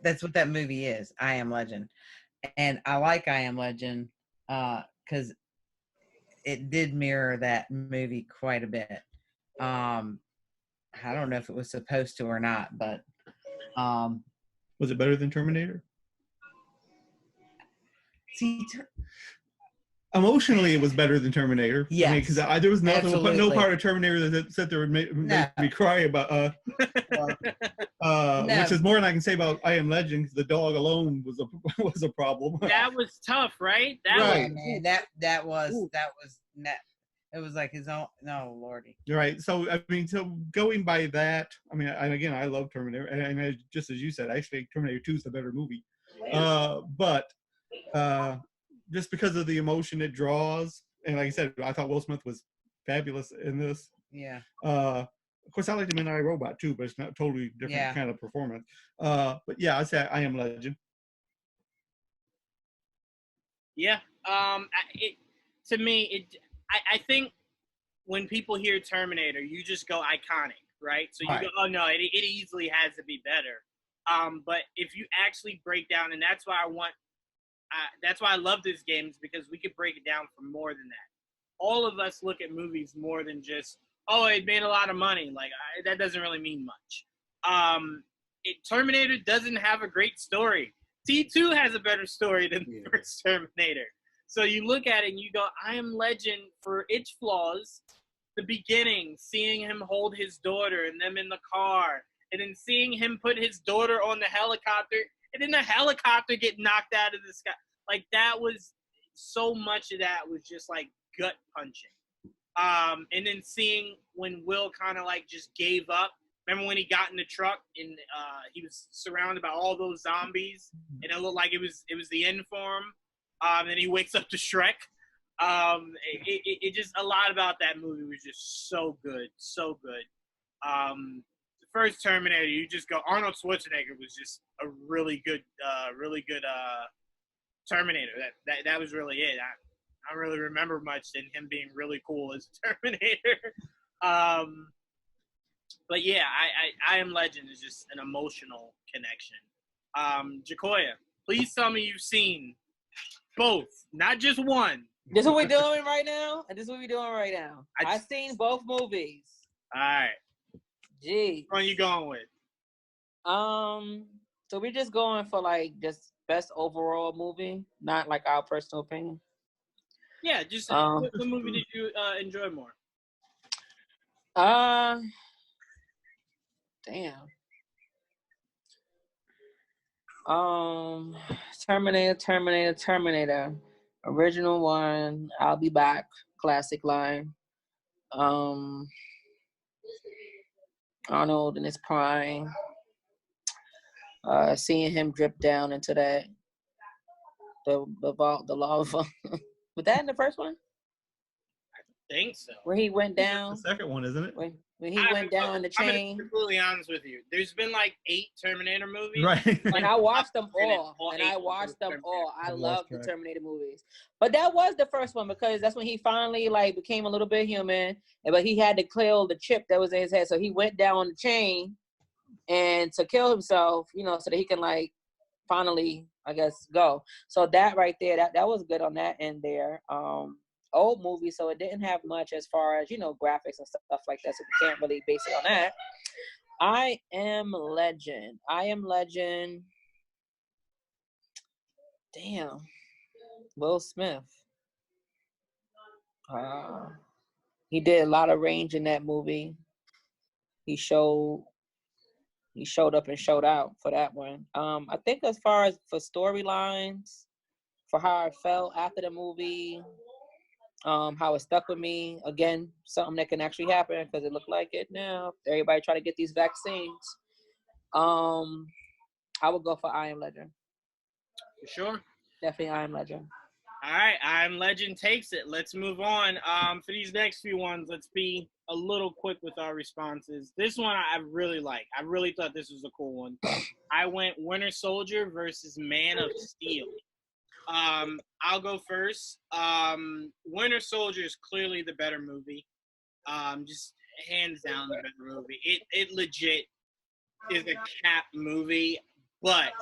That's what that movie is. I Am Legend, and I like I Am Legend because it did mirror that movie quite a bit. I don't know if it was supposed to or not, but was it better than Terminator? See, emotionally, it was better than Terminator. Yeah, because there was nothing, absolutely. no part of Terminator that said there would make me cry about. Which is more than I can say about I Am Legend, because the dog alone was a problem. That was tough, right? That was it was like his own. No, Lordy. Right. So I mean, going by that, I mean, I love Terminator, and just as you said, I think Terminator 2 is the better movie. But just because of the emotion it draws, and like I said, I thought Will Smith was fabulous in this. Yeah. Of course, I liked him in I, Robot too, but it's not totally different kind of performance. But yeah, I'd say I Am Legend. Yeah. To me, I think when people hear Terminator, you just go iconic, right? So you go, oh no, it easily has to be better. But if you actually break down, and that's why I love this game, is because we could break it down for more than that. All of us look at movies more than just, oh, it made a lot of money. Like, that doesn't really mean much. Terminator doesn't have a great story. T2 has a better story than the first Terminator. So you look at it and you go, I Am Legend, for its flaws, the beginning, seeing him hold his daughter and them in the car, and then seeing him put his daughter on the helicopter, and then the helicopter get knocked out of the sky. Like, that was, so much of that was just, like, gut punching. And then seeing when Will kind of, like, just gave up. Remember when he got in the truck and he was surrounded by all those zombies, and it looked like it was the end for him. And then he wakes up to Shrek. It just, a lot about that movie was just so good, so good. The first Terminator, you just go, Arnold Schwarzenegger was just a really good Terminator. That was really it. I don't really remember much than him being really cool as a Terminator. But yeah, I Am Legend is just an emotional connection. Jacoya, please tell me you've seen both, not just one. This is what we're doing right now? I've seen both movies. All right. Gee. Which one are you going with? So we're just going for, like, just best overall movie, not like our personal opinion. Yeah, just what movie did you enjoy more? Damn. Terminator. Original one, I'll be back. Classic line. Arnold in his prime. Seeing him drip down into that the lava. Was that in the first one? I think so. Where he went down. The second one, isn't it? When he went down the chain. I'm gonna be completely honest with you. There's been like 8 Terminator movies. Right. And I watched them all. I love the Terminator movies. But that was the first one, because that's when he finally, like, became a little bit human. But he had to kill the chip that was in his head. So he went down the chain and to kill himself, so that he can, like, finally, I guess, go. So that right there, that was good on that end there. Old movie, so it didn't have much as far as, graphics and stuff like that, so we can't really base it on that. I Am Legend. Damn. Will Smith. He did a lot of range in that movie. He showed up and showed out for that one. I think as far as for storylines, for how I felt after the movie, how it stuck with me. Again, something that can actually happen because it looked like it now. Everybody try to get these vaccines. I would go for I Am Legend. For sure. Definitely I Am Legend. All right, I Am Legend takes it. Let's move on. For these next few ones, let's be a little quick with our responses. This one I really like. I really thought this was a cool one. I went Winter Soldier versus Man of Steel. I'll go first. Winter Soldier is clearly the better movie. Just hands down the better movie. It legit is a Cap movie, but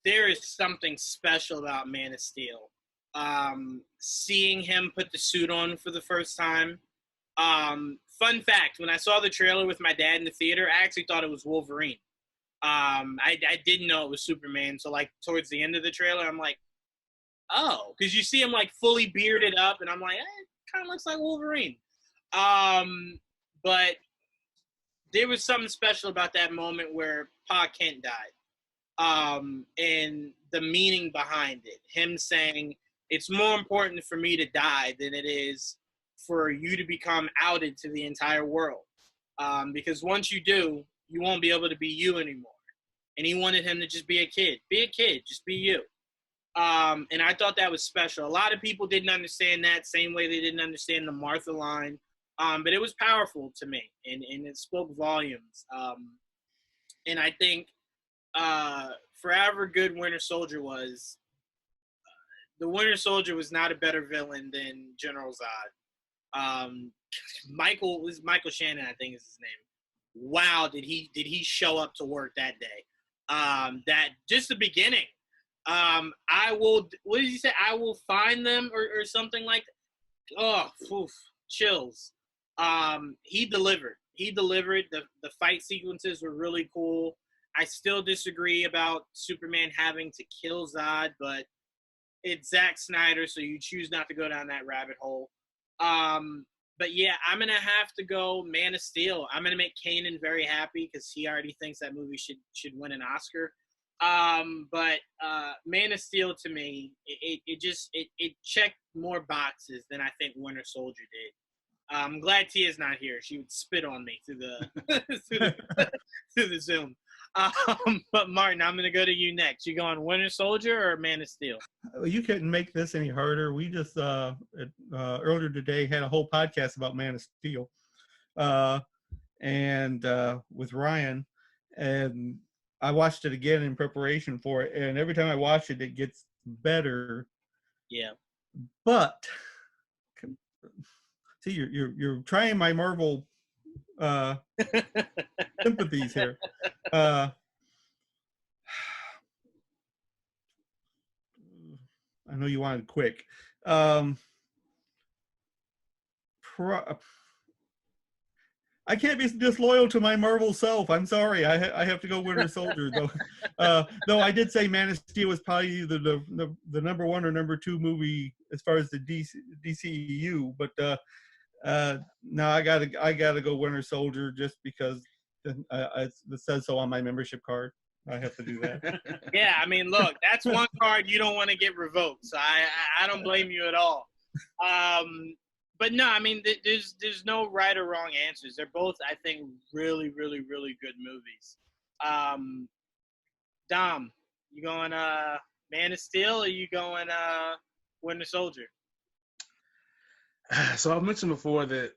there is something special about Man of Steel. Seeing him put the suit on for the first time. Fun fact, when I saw the trailer with my dad in the theater, I actually thought it was Wolverine. I didn't know it was Superman. So like towards the end of the trailer, I'm like, oh, because you see him like fully bearded up, and I'm like, it kind of looks like Wolverine. But there was something special about that moment where Pa Kent died. And the meaning behind it. Him saying, it's more important for me to die than it is for you to become outed to the entire world. Because once you do, you won't be able to be you anymore. And he wanted him to just be a kid. Be a kid. Just be you. And I thought that was special. A lot of people didn't understand that, same way they didn't understand the Martha line. But it was powerful to me, and it spoke volumes. And I think for however good Winter Soldier was, the Winter Soldier was not a better villain than General Zod. Michael Shannon, I think is his name. Wow, did he show up to work that day? That just the beginning. I will. What did he say? I will find them or something like that. Oh, oof, chills. He delivered. The fight sequences were really cool. I still disagree about Superman having to kill Zod, but it's Zack Snyder, so you choose not to go down that rabbit hole. But yeah, I'm going to have to go Man of Steel. I'm going to make Kanan very happy because he already thinks that movie should win an Oscar. But Man of Steel, to me, it checked more boxes than I think Winter Soldier did. I'm glad Tia's not here. She would spit on me through the through the Zoom. But Martin, I'm going to go to you next. You going Winter Soldier or Man of Steel? You couldn't make this any harder. We just earlier today had a whole podcast about Man of Steel, and with Ryan, and I watched it again in preparation for it. And every time I watch it, it gets better. Yeah. But see, you're trying my Marvel sympathies here. I know you wanted quick. I can't be disloyal to my Marvel self. I'm sorry. I have to go Winter Soldier, though. Though I did say Man of Steel was probably the number one or number two movie as far as the DCEU. But no, I gotta go Winter Soldier just because it says so on my membership card. I have to do that. Yeah, I mean, look, that's one card you don't want to get revoked. So I don't blame you at all. But no, I mean, there's no right or wrong answers. They're both, I think, really, really, really good movies. Dom, you going Man of Steel or you going Winter Soldier? So I've mentioned before that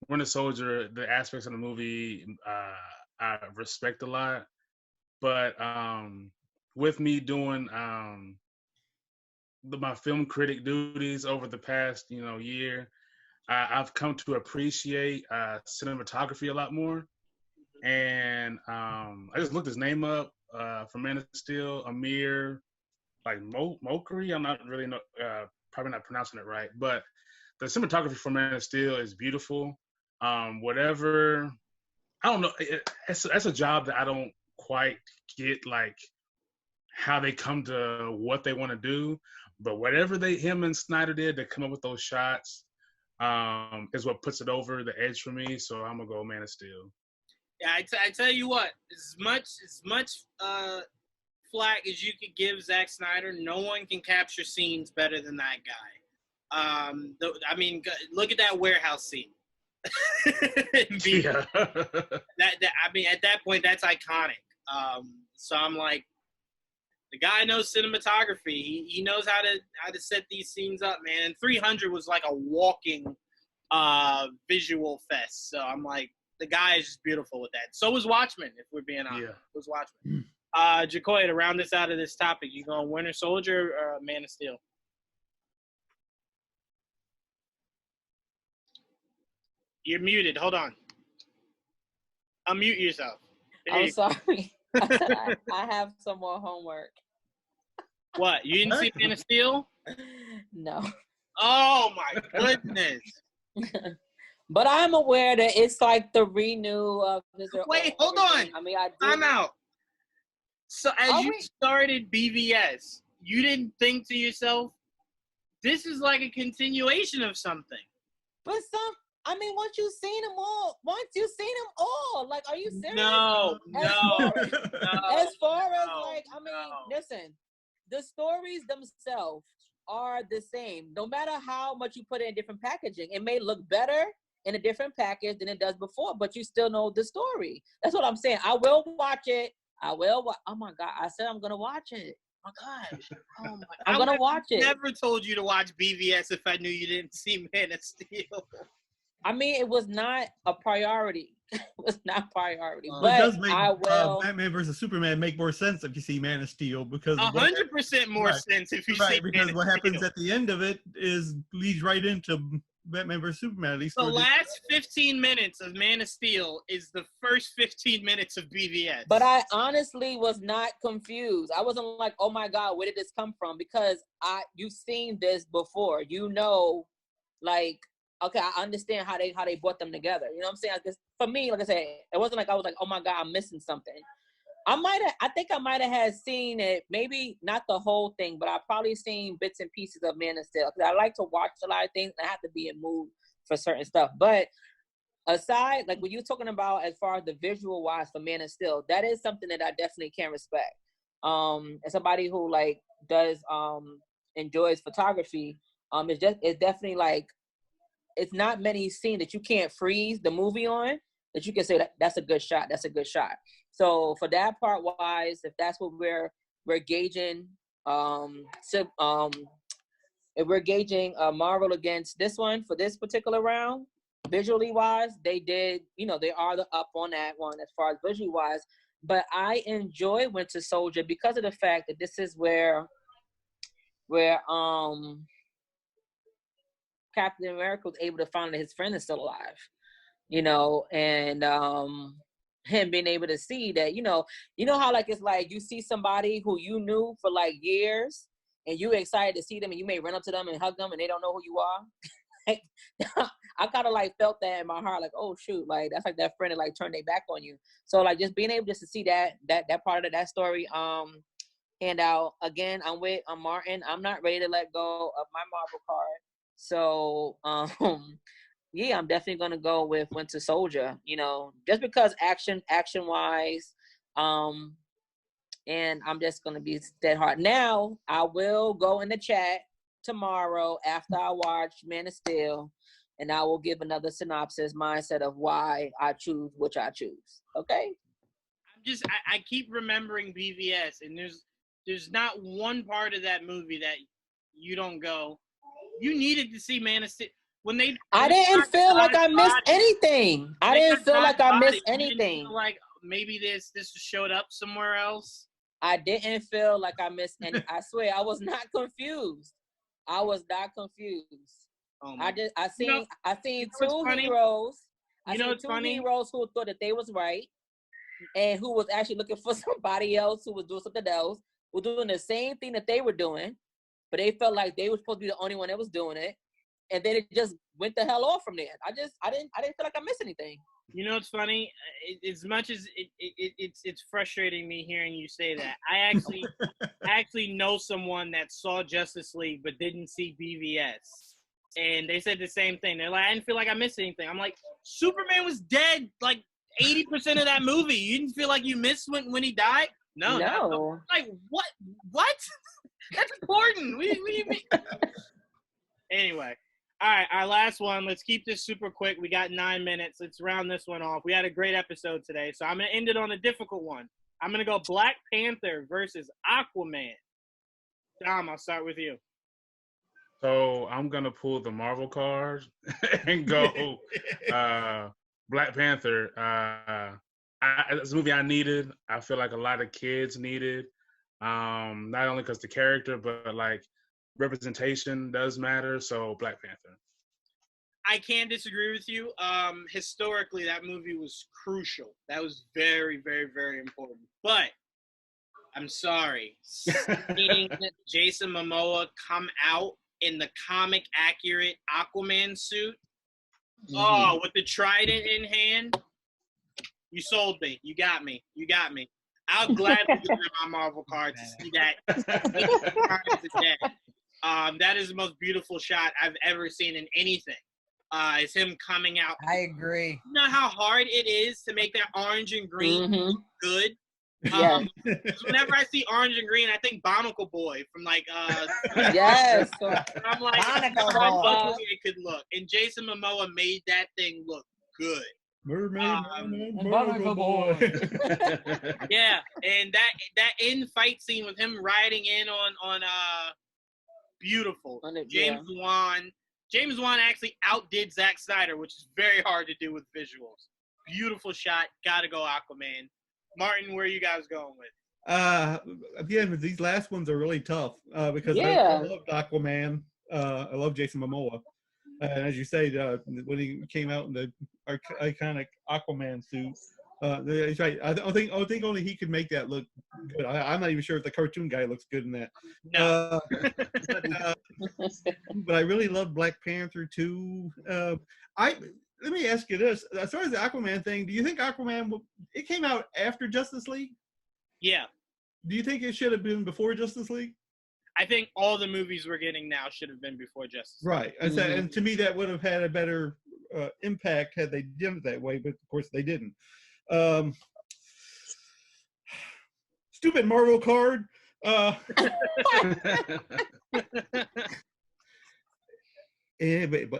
Winter Soldier, the aspects of the movie I respect a lot. But with me doing my film critic duties over the past year, I've come to appreciate cinematography a lot more. And I just looked his name up. for Man of Steel, Amir, like Mokri. I'm not really probably not pronouncing it right, but the cinematography for Man of Steel is beautiful. Whatever, I don't know. That's a job that I don't quite get, like how they come to what they want to do. But whatever him and Snyder did to come up with those shots, is what puts it over the edge for me. So I'm gonna go Man of Steel. Yeah, I tell you what, as much flack as you could give Zack Snyder, no one can capture scenes better than that guy. I mean, look at that warehouse scene. Yeah. I mean, at that point, that's iconic. So I'm like, the guy knows cinematography. He knows how to set these scenes up, man. And 300 was like a walking visual fest. So I'm like, the guy is just beautiful with that. So was Watchmen, if we're being honest. Yeah. It was Watchmen. Jacoya, to round us out of this topic, you going Winter Soldier or Man of Steel? You're muted. Hold on. Unmute yourself. I'm sorry. I have some more homework. What? You didn't see Man of Steel? No. Oh my goodness. But I'm aware that it's like the renew of this. Wait, hold on. I mean, I do. I'm out. So as you started BVS, you didn't think to yourself, this is like a continuation of something. But once you've seen them all, like, are you serious? No. As far as like, I mean, listen, the stories themselves are the same. No matter how much you put in different packaging, it may look better in a different package than it does before, but you still know the story. That's what I'm saying. I will watch it. Oh my God. I said I'm going to watch it. Oh my gosh. Oh my, I'm going to watch it. I never told you to watch BVS if I knew you didn't see Man of Steel. I mean, it was not a priority. It was not a priority. It but does make I will. Batman versus Superman make more sense if you see Man of Steel, because 100% more sense if you see because Man what of happens Steel. at the end of it leads right into Batman versus Superman. At least the last 15 minutes of Man of Steel is the first 15 minutes of BVS. But I honestly was not confused. I wasn't like, oh my God, where did this come from? Because you've seen this before. You know, like, okay, I understand how they brought them together. You know what I'm saying? Because for me, like I said, it wasn't like I was like, oh my God, I'm missing something. I think I might have had seen it, maybe not the whole thing, but I probably seen bits and pieces of Man of Steel. Because I like to watch a lot of things, and I have to be in mood for certain stuff. But aside, like what you're talking about as far as the visual wise for Man of Steel, that is something that I definitely can respect. As somebody who like does enjoys photography, it's definitely like, it's not many scenes that you can't freeze the movie on that you can say that's a good shot. That's a good shot. So for that part wise, if that's what we're gauging, if we're gauging Marvel against this one for this particular round, visually wise, they did, they are the up on that one as far as visually wise. But I enjoy Winter Soldier because of the fact that this is where Captain America was able to find that his friend is still alive, and him being able to see that, you know how like it's like you see somebody who you knew for like years and you excited to see them and you may run up to them and hug them and they don't know who you are. Like, I kind of like felt that in my heart, like, oh shoot, like that's like that friend that like turned their back on you. So like just being able just to see that part of that story hand out again. I'm Martin. I'm not ready to let go of my Marvel card. So, yeah, I'm definitely going to go with Winter Soldier, just because action-wise, and I'm just going to be dead hard. Now, I will go in the chat tomorrow after I watch Man of Steel, and I will give another synopsis mindset of why I choose which I choose. Okay? I keep remembering BVS, and there's not one part of that movie that you don't go, you needed to see Man of Steel. I didn't feel like I missed anything. I didn't feel like I missed anything. Like maybe this showed up somewhere else. I didn't feel like I missed any. I swear, I was not confused. I was not confused. Oh I seen two heroes. I seen two heroes who thought that they was right. and who was actually looking for somebody else who was doing something else, was doing the same thing that they were doing, but they felt like they were supposed to be the only one that was doing it, and then it just went the hell off from there. I didn't feel like I missed anything. You know, it's funny. As much as it's frustrating me hearing you say that. I actually know someone that saw Justice League but didn't see BVS, and they said the same thing. They're like, I didn't feel like I missed anything. I'm like, Superman was dead like 80% of that movie. You didn't feel like you missed when he died? No. Like what? What? That's important. What do you mean? Anyway. All right, our last one. Let's keep this super quick. We got 9 minutes. Let's round this one off. We had a great episode today, so I'm going to end it on a difficult one. I'm going to go Black Panther versus Aquaman. Dom, I'll start with you. So I'm going to pull the Marvel card and go Black Panther. It's a movie I needed. I feel like a lot of kids needed, not only because the character, but like representation does matter. So Black Panther. I can't disagree with you. Historically, that movie was crucial. That was very, very, very important. But I'm sorry, seeing Jason Momoa come out in the comic accurate Aquaman suit, with the trident in hand, you sold me. You got me. I'll gladly give you my Marvel card to see that. That is the most beautiful shot I've ever seen in anything. Is him coming out. I agree. You know how hard it is to make that orange and green look good? Yes. Whenever I see orange and green, I think Barnacle Boy from like yes. I'm like, how ugly it could look. And Jason Momoa made that thing look good. Mermaid, Barnacle Boy. Yeah, and that end fight scene with him riding in on beautiful. James Wan actually outdid Zack Snyder, which is very hard to do with visuals. Beautiful shot. Gotta go Aquaman. Martin, where are you guys going with? Again, these last ones are really tough because I loved Aquaman. I love Jason Momoa. And as you say, when he came out in the iconic Aquaman suit, that's right. I think only he could make that look good. I'm not even sure if the cartoon guy looks good in that. No. But I really love Black Panther too. Let me ask you this: as far as the Aquaman thing, do you think Aquaman it came out after Justice League? Yeah. Do you think it should have been before Justice League? I think all the movies we're getting now should have been before Justice League. Right. And to me, that would have had a better impact had they done it that way, but of course they didn't. Stupid Marvel card. But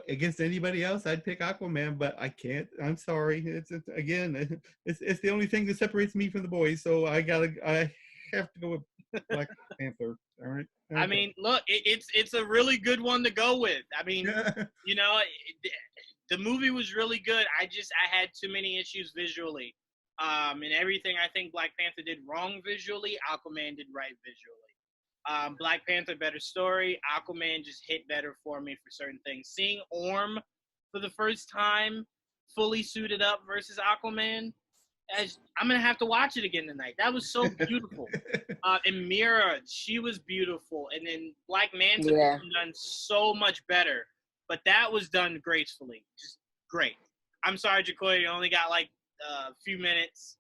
against anybody else, I'd pick Aquaman, but I can't. I'm sorry. It's the only thing that separates me from the boys. So I have to go with Black Panther. All right. Okay. I mean, look, it's a really good one to go with. I mean, you know, the movie was really good. I had too many issues visually. And everything I think Black Panther did wrong visually, Aquaman did right visually. Black Panther, better story. Aquaman just hit better for me for certain things. Seeing Orm for the first time fully suited up versus Aquaman, I'm going to have to watch it again tonight. That was so beautiful. And Mira, she was beautiful. And then Black Manta was done so much better. But that was done gracefully. Just great. I'm sorry, Jacoya, you only got like a few minutes.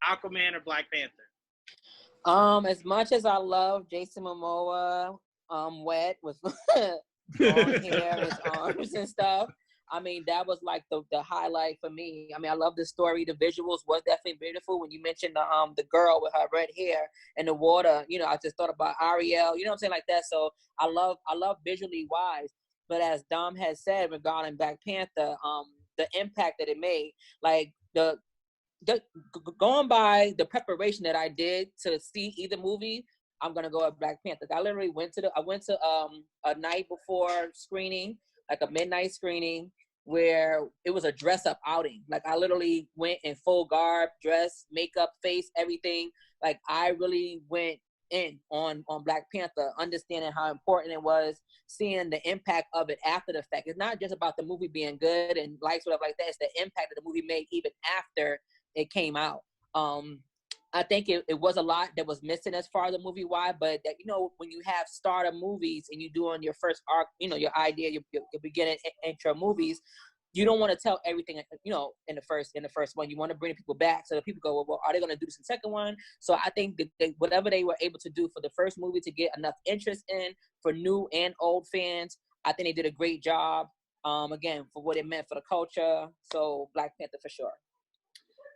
Aquaman or Black Panther? As much as I love Jason Momoa, wet with long hair, his arms and stuff. I mean, that was like the highlight for me. I mean, I love the story. The visuals was definitely beautiful. When you mentioned the girl with her red hair and the water, you know, I just thought about Ariel. You know what I'm saying, like that. So I love visually wise. But as Dom has said regarding Black Panther, the impact that it made, like going by the preparation that I did to see either movie, I'm gonna go with Black Panther. I literally went to a night before screening, like a midnight screening, where it was a dress up outing. Like I literally went in full garb, dress, makeup, face, everything. Like I really went in on Black Panther, understanding how important it was, seeing the impact of it after the fact. It's not just about the movie being good and likes, whatever like that. It's the impact that the movie made even after it came out. I think it was a lot that was missing as far as the movie wide, but that, you know, when you have starter movies and you doing your first arc, you know, your idea, your beginning intro movies, you don't want to tell everything, you know, in the first one. You want to bring people back so that people go, well, are they going to do this in the second one? So I think that whatever they were able to do for the first movie to get enough interest in for new and old fans, I think they did a great job. Again, for what it meant for the culture. So Black Panther for sure.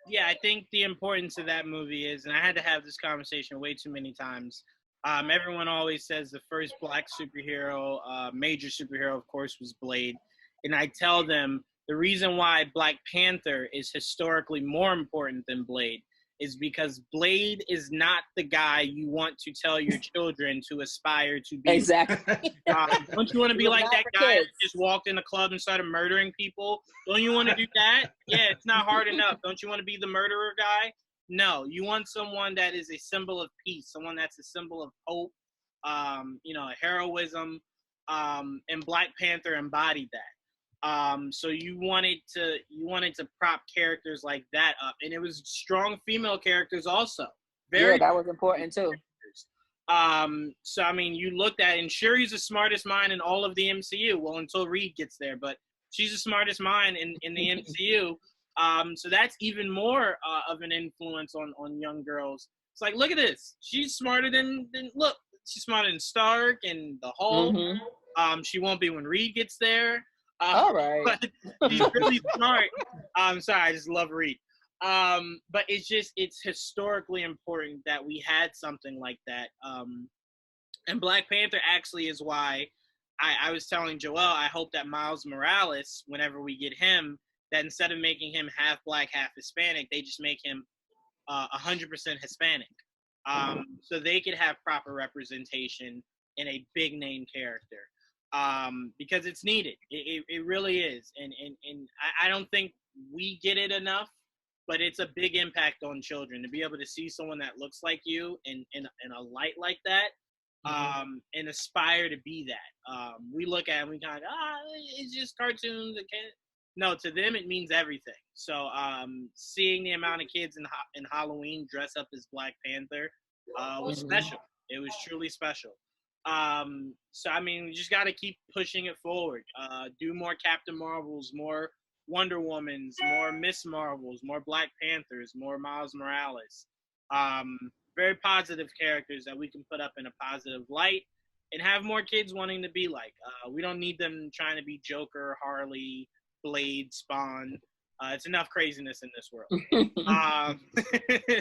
Yeah, I think the importance of that movie is, and I had to have this conversation way too many times. Everyone always says the first Black superhero, major superhero, of course, was Blade. And I tell them the reason why Black Panther is historically more important than Blade is because Blade is not the guy you want to tell your children to aspire to be. Exactly. Don't you want to be like that guy that just walked in the club and started murdering people? Don't you want to do that? Yeah, it's not hard enough. Don't you want to be the murderer guy? No, you want someone that is a symbol of peace, someone that's a symbol of hope, you know, heroism, and Black Panther embodied that. So you wanted to prop characters like that up, and it was strong female characters also. Yeah, that was important too. So I mean, you looked at, and Shuri's the smartest mind in all of the MCU. Well, until Reed gets there, but she's the smartest mind in the MCU. So that's even more of an influence on young girls. It's like, look at this. She's smarter than look. She's smarter than Stark and the Hulk. Mm-hmm. She won't be when Reed gets there. All right. But she's really smart. I'm sorry, I just love Reed. But it's historically important that we had something like that. And Black Panther actually is why I was telling Joel, I hope that Miles Morales, whenever we get him, that instead of making him half Black, half Hispanic, they just make him 100% Hispanic. So they could have proper representation in a big name character. Because it's needed. It really is. And I don't think we get it enough, but it's a big impact on children to be able to see someone that looks like you in a light like that, and aspire to be that. We look at it and we kind of, it's just cartoons. No, to them, it means everything. So seeing the amount of kids in Halloween dress up as Black Panther was special. It was truly special. So I mean, we just got to keep pushing it forward. Do more Captain Marvels, more Wonder Womans, more Miss Marvels, more Black Panthers, more Miles Morales. Very positive characters that we can put up in a positive light and have more kids wanting to be like. We don't need them trying to be Joker, Harley, Blade, Spawn. It's enough craziness in this world.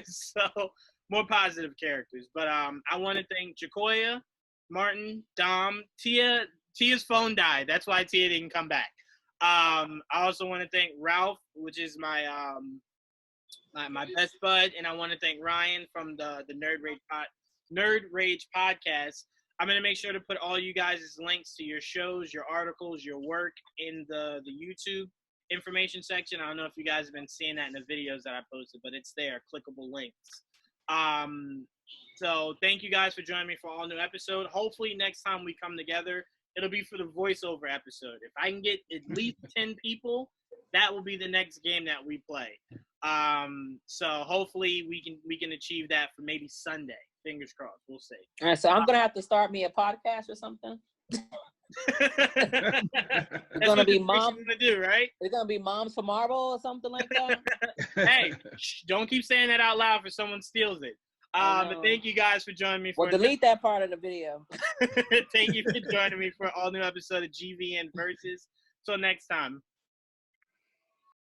So more positive characters. But I want to thank Jacoya, Martin, Dom, Tia's phone died. That's why Tia didn't come back. I also want to thank Ralph, which is my my best bud, and I want to thank Ryan from the Nerd Rage podcast. I'm gonna make sure to put all you guys' links to your shows, your articles, your work in the YouTube information section. I don't know if you guys have been seeing that in the videos that I posted, but it's there, clickable links. So thank you guys for joining me for all new episode. Hopefully next time we come together, it'll be for the voiceover episode. If I can get at least 10 people, that will be the next game that we play. So hopefully we can achieve that for maybe Sunday. Fingers crossed. We'll see. All right, so I'm gonna have to start me a podcast or something. It's gonna be mom. Gonna do, right? It's gonna be Moms for Marvel or something like that. Hey, don't keep saying that out loud, for someone steals it. But thank you guys for joining me. Well, delete that part of the video. Thank you for joining me for all new episode of GVN Versus. Till next time.